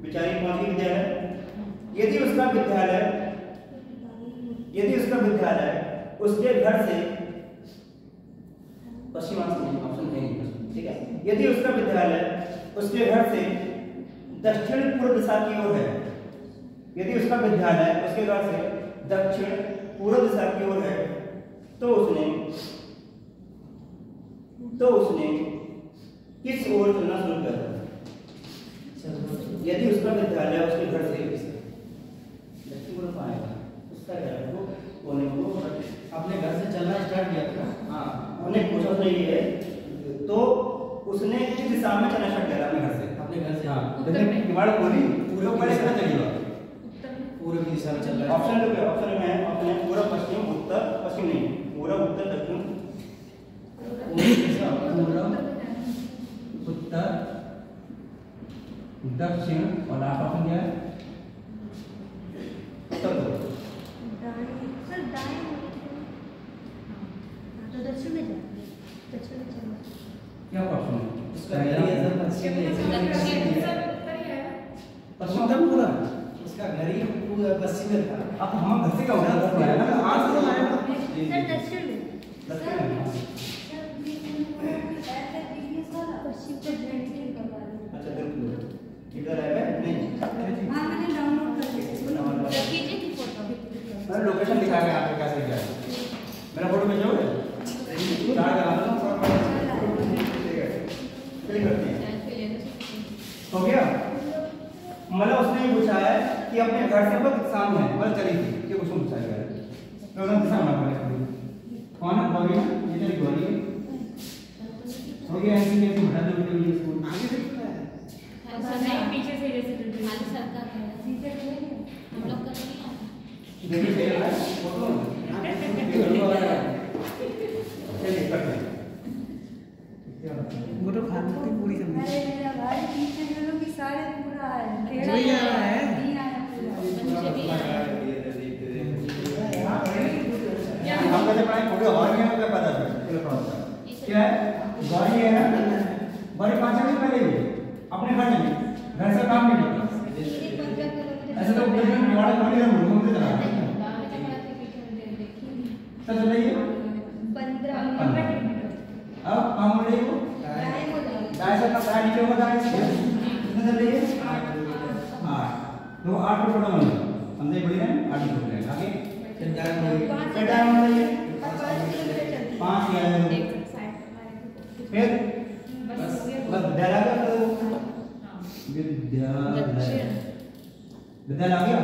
[SPEAKER 2] बेचारी पहुंच गई विद्यालय। यदि उसका विद्यालय उसके घर से पश्चिमांचल ऑप्शन है, ठीक है, यदि उसका विद्यालय उसके घर से दक्षिण पूर्व दिशा की ओर है, यदि उसका विद्यालय उसके घर से दक्षिण पूर्व दिशा की ओर है, तो उसने किस ओर चलना शुरू कर दिया? यदि उसका विद्यालय उसके घर से दक्षिण पूर्व आएगा, उसका क्या है वो
[SPEAKER 3] अपने घर से चलना स्टार्ट किया था।
[SPEAKER 2] हाँ, हमने पूछा तो ये है, तो उसने किस दिशा में चलना स्टार्ट किया अपने घर से?
[SPEAKER 3] अपने घर से
[SPEAKER 2] हाँ, लेकिन किवाड़ खोली पूरा पहले कितना चलेगा?
[SPEAKER 3] पूर्व की दिशा में चल रहा है।
[SPEAKER 2] ऑप्शन में है अपने पूरा पश्चिम उत्तर पश्चिम नहीं, पूरा उत्तर दक्षिण उत्तर दक्षिण और लास्ट ऑप्शन क्या है? उत्तर।
[SPEAKER 1] सर दाएं तो दक्षिण में जाएंगे, दक्षिण में चलना।
[SPEAKER 2] क्या ऑप्शन है?
[SPEAKER 3] उसका घर ही है पश्चिम में,
[SPEAKER 2] पश्चिम तक पूरा
[SPEAKER 3] उसका घर ही पूरा पश्चिम में था।
[SPEAKER 2] अब हम घर से क्या होगा? घर आया ना, आज से आया ना।
[SPEAKER 1] सर दक्षिण में,
[SPEAKER 2] दक्षिण में।
[SPEAKER 1] पश्चिम को ड्राइव करवा रहे हैं।
[SPEAKER 2] अच्छा बिल्कुल इधर है नहीं?
[SPEAKER 1] हाँ मैंने डाउनलोड कर लिया। रखिए की फोटो।
[SPEAKER 2] मैंने लोकेशन दिखाया है यहाँ पे कैसे क्या है। मेरा फोटो भेजोगे? चार लगा दो क्लिक करते हैं। हो गया? मतलब उसने ये पूछा है कि अपने घर से वो कितना है, मतलब चली थी, ये क्वेश्चन पूछा गया है। तो उन्होंने दिशा मालूम है कौन है? गौरी है, ये तेरी गौरी है। हो गया ऐसे कैसे बढ़ा दो वीडियो स्कूल आगे से
[SPEAKER 5] नहीं पीछे से जैसे
[SPEAKER 1] खाली सरका है सीधे हम लोग का नहीं आता।
[SPEAKER 2] देखिए चल रहा है फोटो चलिए करते हैं।
[SPEAKER 4] वो तो खाने पूरी समझ
[SPEAKER 1] अरे मेरा भाई पीछे जो लोग की सारे पूरा है टेढ़ा
[SPEAKER 4] वही आ रहा है।
[SPEAKER 1] नहीं आया पूरा।
[SPEAKER 2] हम कैसे पढ़ाएं? फोटो और भी हमें पता है चलो पढ़ो। क्या है? गौरी है ना, गौरी 5 मिनट पहले भी अपने घर में घर से काम नहीं करता। ऐसे तो बिल्कुल निवाड़ा खोली हम घूमते चला तो चल रही है
[SPEAKER 1] 15
[SPEAKER 2] अब काम हो रही है दाएं से कपड़ा नीचे होगा दाएं से कितना चल रही है 8 तो 8 को छोटा बन समझे बड़ी है 8 को छोटा है आगे फिर टाइम हो रही है 5 या फिर बस विद्यालय का विद्यालय आ गया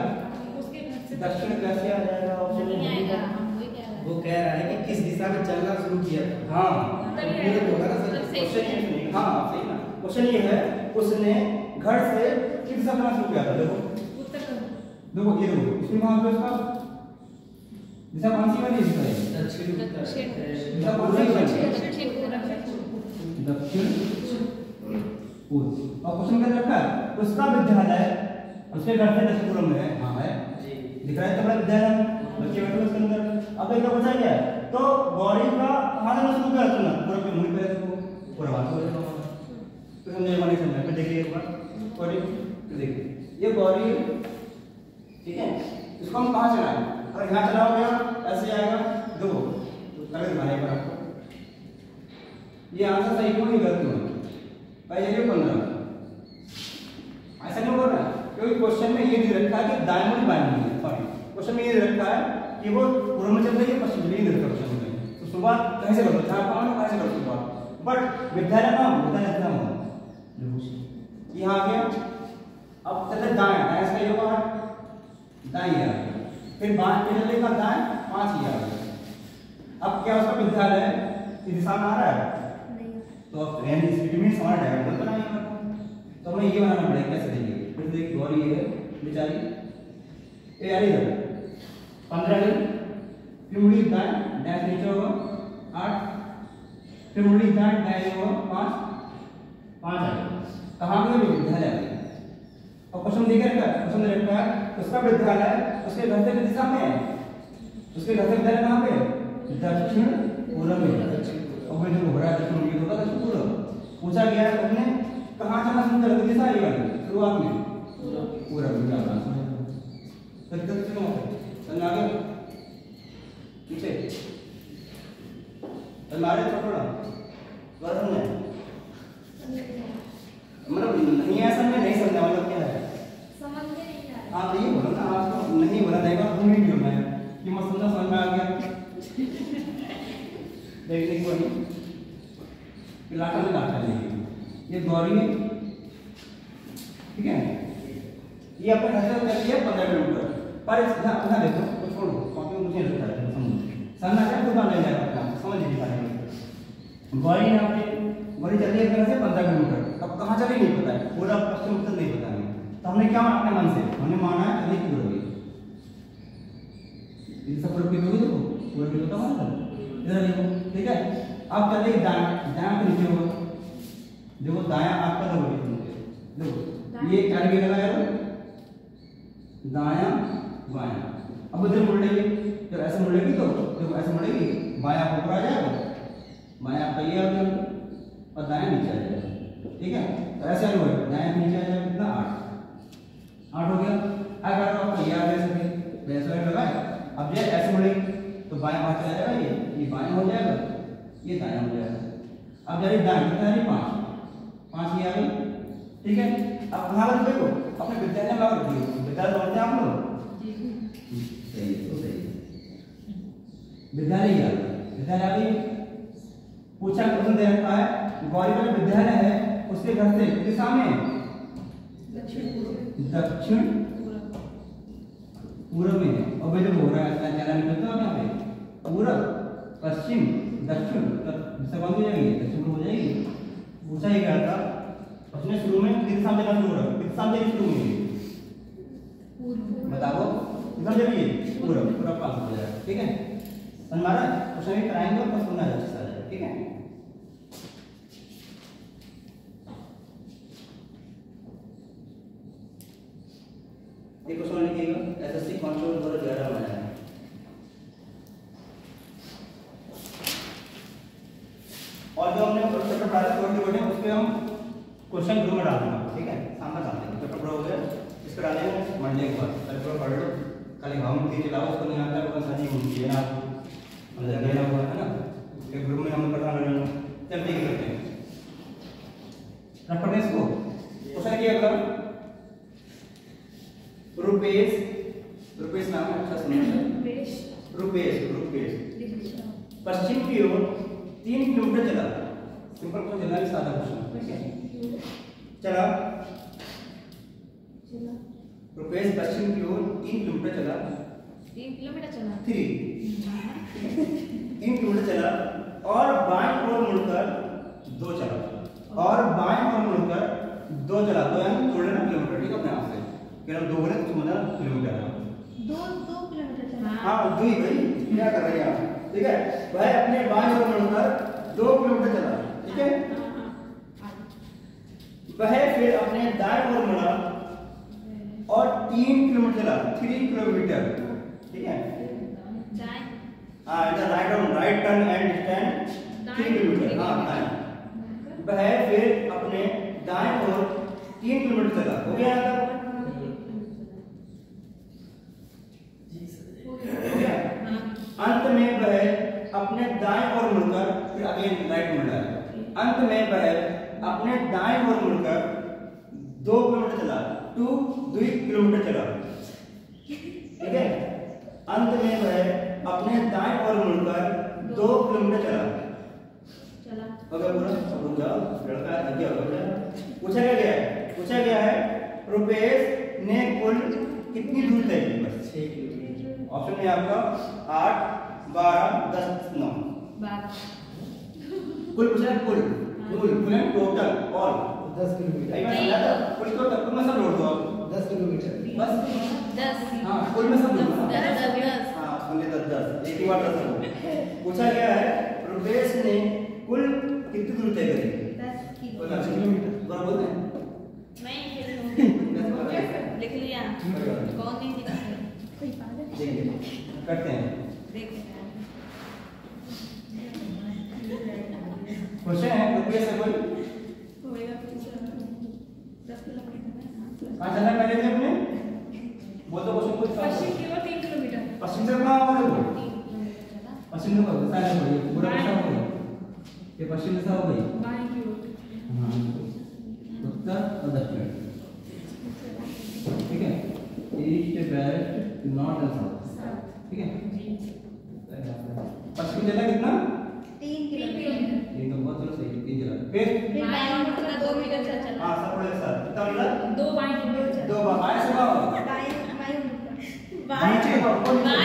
[SPEAKER 2] दक्षिण कैसे आ जाएगा ऑप्शन?
[SPEAKER 3] वो कह रहा है कि किस दिशा में चलना शुरू किया था।
[SPEAKER 2] हाँ
[SPEAKER 3] ये तो होगा ना सर।
[SPEAKER 2] क्वेश्चन हाँ सही ना क्वेश्चन ये है उसने घर से किस दिशा में शुरू किया था? देखो ये देखो इसमें कहाँ पे उसका दिशा कौन सी वाली दिशा है? दिशा कौन सी वाली? दक्षिण पूर्व। और क्वेश्चन क्या रखा है? उसका विद्यालय उसके घर से दक्षिण पूर्व में है। हाँ है दिख रहा है तुम्हारा विद्यालय बच्चे बैठे उसके अंदर। अब एक बचा क्या है? तो गौरी का कहाँ से शुरू किया तुमने? पूरा पे मुड़ी पे इसको पूरा बात हो जाएगा तो समझे वाली समझ में देखिए एक बार गौरी देखिए ये गौरी ठीक है इसको हम कहाँ चलाएं? अगर यहाँ चलाओगे ऐसे आएगा देखो अगर दिखाने पर आपको ये आंसर सही क्यों नहीं गलत क्यों है? भाई ये 15 ऐसा क्यों कर रहा है? क्योंकि क्वेश्चन में ये नहीं रखा है कि दाएं मुड़ी बाएं मुड़ी है। सॉरी क्वेश्चन में ये रखा है कि वो पूर्व में चल रही है पश्चिम में नहीं रखा क्वेश्चन में। तो शुरुआत कहीं से करो चार पाँच कहाँ से करो शुरुआत बट विद्यालय कहाँ विद्यालय इतना हो यहाँ आ गया। अब चलते दाएं दाएं से होगा दाएं आ गया फिर बाएं पे चलेगा दाएं 5 ही आ गया। अब क्या उसका विद्यालय इस दिशा में आ रहा है तो यानी स्पीड में हमारा डायग्राम बनाएंगे तो हमें ये बनाना पड़ेगा कैसे देखिए फिर देखिए गौरी है बेचारी ये यार इधर 15 दिन फिर मुड़ी दाएं डैश नीचे होगा 8 फिर मुरली दाएं दाएं होगा 5 आएगा। कहाँ पे विद्यालय आएगा। और क्वेश्चन देखिए क्वेश्चन दे रखा है उसका विद्यालय उसके घर से किस दिशा में है, उसके घर से विद्यालय कहाँ पे दक्षिण पूर्व में। और वो जो हो रहा है दक्षिण मुर्गी होगा दक्षिण पूर्व। पूछा गया है तुमने कहाँ जाना शुरू कर दिशा ये वाली शुरुआत में पूर्व में जाना तो दक्षिण में आगे पीछे हमारे थोड़ा वर्ण है मतलब नहीं ऐसा मैं नहीं समझा मतलब क्या है
[SPEAKER 1] समझ में नहीं आ रहा।
[SPEAKER 2] हाँ तो ये बोलो ना आपको नहीं बोला जाएगा तुम नहीं बोलना है कि मत समझ में आ गया देखने को नहीं लाटा में लाटा नहीं ये गौरी है ठीक है। ये अपने घर से चलती है 15 किलोमीटर पर इस अपना देखो तो छोड़ो क्योंकि मुझे लगता है समझ समझ खुद मान लेना है अपना समझ लीजिए सारे गौरी यहाँ पे गौरी चलती है घर से 15 किलोमीटर। अब कहाँ चली नहीं पता है पूरा पश्चिम उत्तर नहीं पता है तो हमने क्या माना अपने मन से हमने माना है अधिक दूर होगी ये सब पूरा किलोमीटर देखो पूरा किलोमीटर माना इधर देखो ठीक है। अब चलिए दायां दायां पे नीचे होगा देखो दायां आपका दबोगे देखो ये क्या लगा यार दायां बायां। अब इधर मुड़ेगी जब ऐसे मुड़ेगी तो देखो ऐसे मुड़ेगी बायां ऊपर आ जाएगा बायां आपका ये आ गया और दायां नीचे आ जाएगा ठीक है। तो ऐसे नहीं होगा दायां नीचे आ जाएगा कितना 8 हो गया। अगर आपको ये आ गया सके वैसे लगाए अब ये ऐसे मुड़ेगी तो बायां बाहर चला जाएगा ये बायां हो जाएगा ये दायां हो जाएगा। अब जब दायां कितना है 5 ये आ गई ठीक है। अब कहाँ पर देखो अपने विद्यालय में लगा रखिए विद्यालय समझते हैं आप लोग सही तो सही विद्यालय आ गया विद्यालय आ गई। पूछा क्वेश्चन दे रखा है गौरी का जो विद्यालय है उसके घर से किस दिशा में दक्षिण पूर्व में है। और जो हो रहा है चला निकलता है यहाँ पे पूर्व पश्चिम दक्षिण दिशा कौन हो जाएगी दक्षिण हो जाएगी। पूछा ही गया था उसने शुरू में किस दिशा में चलना शुरू करा किस दिशा में शुरू में बताओ किधर जाइए पूर्व पूरा पास हो जाएगा ठीक है। हमारा क्वेश्चन भी कराएंगे और बस सुनना अच्छा आ जाएगा ठीक है। एक क्वेश्चन लिखिएगा एसएससी कांस्टेबल 2011 में आया है और जो हमने चैप्टर पढ़ा था छोटे उस पे हम क्वेश्चन ग्रुप में डाल दूंगा ठीक है। सामने डाल देंगे चैप्टर पूरा हो गया इस पर डालेंगे मंडे के बाद कल पूरा पढ़ लो कल हम तीन चलाओ उसको नहीं आता है सारी घूमती है ना मतलब लेना हुआ है ना एक ग्रुप में हम पढ़ा लेना चल ठीक करते हैं ना पढ़ने इसको क्वेश्चन क्या कर रुपेश नाम है अच्छा सुनो रुपेश पश्चिम की ओर 3 किलोमीटर चला सिंपल को चला भी सादा क्वेश्चन चला रुपेश पश्चिम की ओर 3 किलोमीटर चला
[SPEAKER 5] 3 किलोमीटर चला
[SPEAKER 2] 3 किलोमीटर चला और बाएं ओर मुड़कर 2 चला और बाएं ओर मुड़कर 2 चला तो यानी थोड़े ना किलोमीटर ठीक है अपने आप से केवल 2 बोले तो मतलब किलोमीटर है
[SPEAKER 1] 2 किलोमीटर चला
[SPEAKER 2] हाँ 2 ही भाई क्या कर रहे हैं आप ठीक है। वह अपने बाएं ओर मुड़कर 2 किलोमीटर चला ठीक है। वह फिर अपने दाएं ओर मुड़ा और 3 किलोमीटर चला 3 किलोमीटर ठीक है। हाँ इधर right turn and distance 3 kilometre हाँ दाएं। वह फिर अपने दाएं ओर 3 किलोमीटर चला हो गया अंत में वह अपने दाएं ओर मुड़कर फिर अगेन राइट मुड़ा अंत में वह अपने दाएं ओर मुड़कर 2 किलोमीटर चला 2 किलोमीटर चला ठीक है। अंत में वह अपने दाएं ओर मुड़कर 2 किलोमीटर चला हो गया पूरा सब रुक जाओ लड़का आगे हो गया। पूछा गया है रुपेश ने कुल कितनी दूर तय की बस 6 किलोमीटर ऑप्शन है आपका 8 12 10 9 कुल पूछा है कुल टोटल ऑल
[SPEAKER 3] 10 किलोमीटर
[SPEAKER 2] एक बार समझा था कुल टोटल कुल में सब जोड़ दो आप
[SPEAKER 3] 10 किलोमीटर
[SPEAKER 2] बस
[SPEAKER 5] 10
[SPEAKER 2] हाँ कुल में सब जोड़ दो
[SPEAKER 5] 10
[SPEAKER 2] हाँ समझे 10 एक ही बार 10 पूछा गया है रुपेश ने कुल क्वेश्चन है रुपीस है कोई
[SPEAKER 5] होएगा 10 किलोमीटर
[SPEAKER 2] कहाँ चलना है पहले से अपने बोल दो क्वेश्चन कुछ
[SPEAKER 5] पश्चिम की ओर 3 किलोमीटर
[SPEAKER 2] पश्चिम से कहाँ होगा देखो
[SPEAKER 5] 3 किलोमीटर ना
[SPEAKER 2] पश्चिम से कहाँ साइड में पड़ी पूरा दिशा हो गई ये पश्चिम दिशा हो गई
[SPEAKER 5] बाएं की ओर
[SPEAKER 2] हाँ उत्तर और दक्षिण ठीक है east west north and south ठीक है पश्चिम जिला कितना
[SPEAKER 1] 3 किलोमीटर
[SPEAKER 2] ये तो बहुत दूर सही 3 जिला फिर
[SPEAKER 5] बाएं मुड़कर 2 मीटर चलना
[SPEAKER 2] हाँ सब पढ़े सर कितना मिला
[SPEAKER 5] 2 बाएं की ओर
[SPEAKER 2] दो बाएं से कहाँ होगा
[SPEAKER 1] बाएं
[SPEAKER 2] से कहाँ
[SPEAKER 5] बाएं और मुड़कर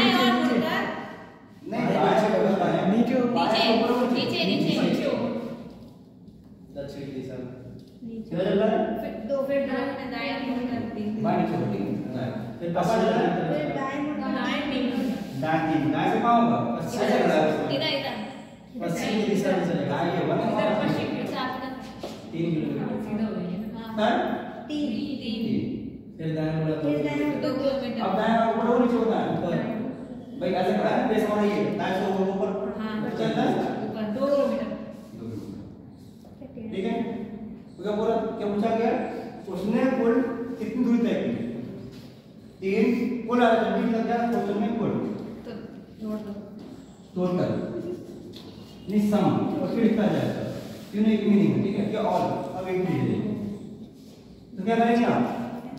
[SPEAKER 2] नहीं बाएं से कहाँ होता है
[SPEAKER 4] नीचे
[SPEAKER 5] नीचे नीचे
[SPEAKER 3] दक्षिण दिशा में
[SPEAKER 2] किधर चल रहा है
[SPEAKER 5] फिर दाएं मुड़कर 3
[SPEAKER 2] बाएं से होती है
[SPEAKER 3] फिर
[SPEAKER 2] पापा चल रहा है
[SPEAKER 1] फिर दाएं मुड़कर
[SPEAKER 5] दाएं 3
[SPEAKER 2] दाएं से कहाँ होगा
[SPEAKER 3] पश्चिम
[SPEAKER 2] ऐसे चल रहा है
[SPEAKER 5] इधर इधर
[SPEAKER 3] पश्चिम की दिशा में चलेगा
[SPEAKER 2] दाएं ये बना
[SPEAKER 5] इधर
[SPEAKER 2] है
[SPEAKER 5] पश्चिम की साथ
[SPEAKER 3] 3 किलोमीटर
[SPEAKER 5] सीधा हो गया हां
[SPEAKER 2] सर
[SPEAKER 1] 3
[SPEAKER 3] फिर दाएं मुड़ा
[SPEAKER 1] फिर दाएं मुड़ा
[SPEAKER 5] 2 किलोमीटर
[SPEAKER 2] अब दाएं ऊपर और नीचे होता है
[SPEAKER 3] ऊपर
[SPEAKER 2] भाई ऐसे खड़ा है बेस हो रही है दाएं से ऊपर
[SPEAKER 5] हां
[SPEAKER 2] चलता है
[SPEAKER 5] ऊपर 2 किलोमीटर
[SPEAKER 2] ठीक है तो पूरा क्या पूछा गया उसने कुल कितनी दूरी तय की 3 कुल आ रहा है लग गया क्वेश्चन में कुल
[SPEAKER 5] तो नोट दो
[SPEAKER 2] टोटल नहीं सम और फिर लिखा जाएगा क्यों नहीं मीनिंग ठीक है ये ऑल अब एक चीज है तो क्या करेंगे आप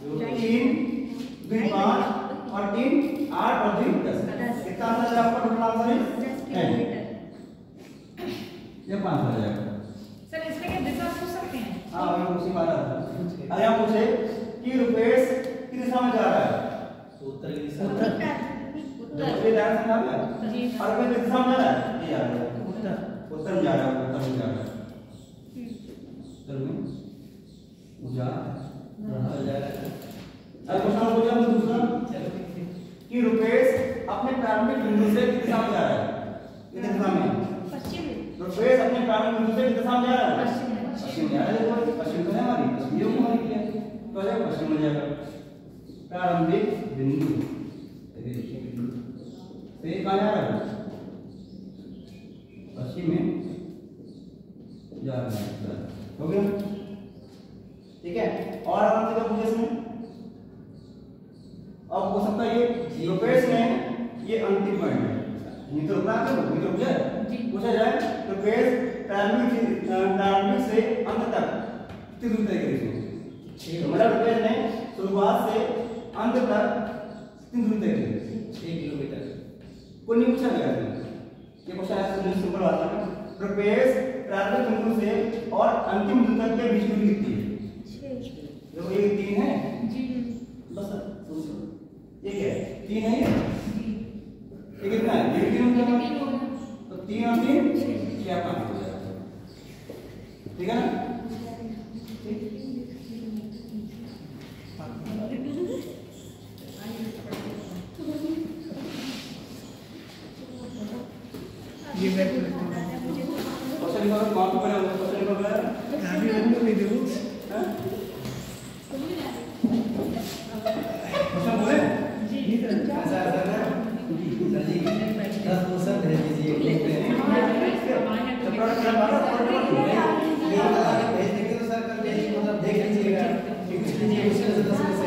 [SPEAKER 2] 3 2 5 और 3 8 और 2 10 कितना आंसर है आपका टोटल आंसर
[SPEAKER 1] 10
[SPEAKER 2] है
[SPEAKER 1] किलोमीटर
[SPEAKER 2] ये 5 हो जाएगा
[SPEAKER 5] सर इसमें क्या दिशा पूछ सकते हैं
[SPEAKER 2] हाँ मैं उसी बात था अरे आप पूछे कि रुपेश किस दिशा में जा रहा है
[SPEAKER 3] उत्तर की दिशा में
[SPEAKER 5] उत्तर
[SPEAKER 2] ये ध्यान से समझा गया
[SPEAKER 5] जी
[SPEAKER 2] और रुपेश किस दिशा में जा रहा है ये जा रहा है
[SPEAKER 4] उत्तर
[SPEAKER 2] उत्तर में जा रहा है उत्तर में जा रहा है उत्तर में जा
[SPEAKER 3] हो जाएगा
[SPEAKER 2] अब क्वेश्चन पूछा हमने दूसरा कि रुपेश अपने प्रारंभिक बिंदु से किस दिशा में जा रहा है किस दिशा में
[SPEAKER 1] पश्चिम
[SPEAKER 2] रुपेश अपने प्रारंभिक बिंदु से किस दिशा में जा रहा है
[SPEAKER 5] पश्चिम में।
[SPEAKER 2] पश्चिम जा रहा है पश्चिम तो है हमारी पश्चिम ये हमारी क्या है तो आ जाएगा पश्चिम में जाएगा प्रारंभिक बिंदु से कहाँ जा रहा है पश्चिम में जा रहा है हो गया ठीक है और आराम से क्या पूछे इसमें अब हो सकता है ये रुपेश में ये अंतिम पॉइंट है नहीं तो रुकना है नहीं तो रुक जाए पूछा जाए रुपेश प्रारंभिक से अंत तक कितनी दूर तय करी इसमें मतलब रुपेश ने शुरुआत से अंत तक कितनी दूर तय करी
[SPEAKER 3] 6 किलोमीटर
[SPEAKER 2] कोई नहीं पूछा गया ये क्वेश्चन ऐसे सिंपल बात है रुपेश प्रारंभिक बिंदु से और अंतिम बिंदु तक के बीच दूरी कितनी है
[SPEAKER 1] 6
[SPEAKER 2] देखो ये 3 है
[SPEAKER 5] जी
[SPEAKER 2] बस सोचो ये क्या है 3 है ये कितना है ये 3 होता है
[SPEAKER 5] 3 हो गया
[SPEAKER 2] तो 3 और 3 ये आपका हो जाएगा ठीक है ना
[SPEAKER 4] ये मैं
[SPEAKER 2] क्वेश्चन नंबर कौन पढ़ा होगा क्वेश्चन नंबर
[SPEAKER 4] अभी बंद कर दो
[SPEAKER 2] क्वेश्चन बोले
[SPEAKER 3] ऐसा करना सर जी 10 क्वेश्चन भेज दीजिए देखते हैं
[SPEAKER 2] तो प्रोडक्ट
[SPEAKER 3] ये बता के भेज देंगे तो सर कल भेज मतलब देख लीजिएगा क्योंकि क्वेश्चन से 10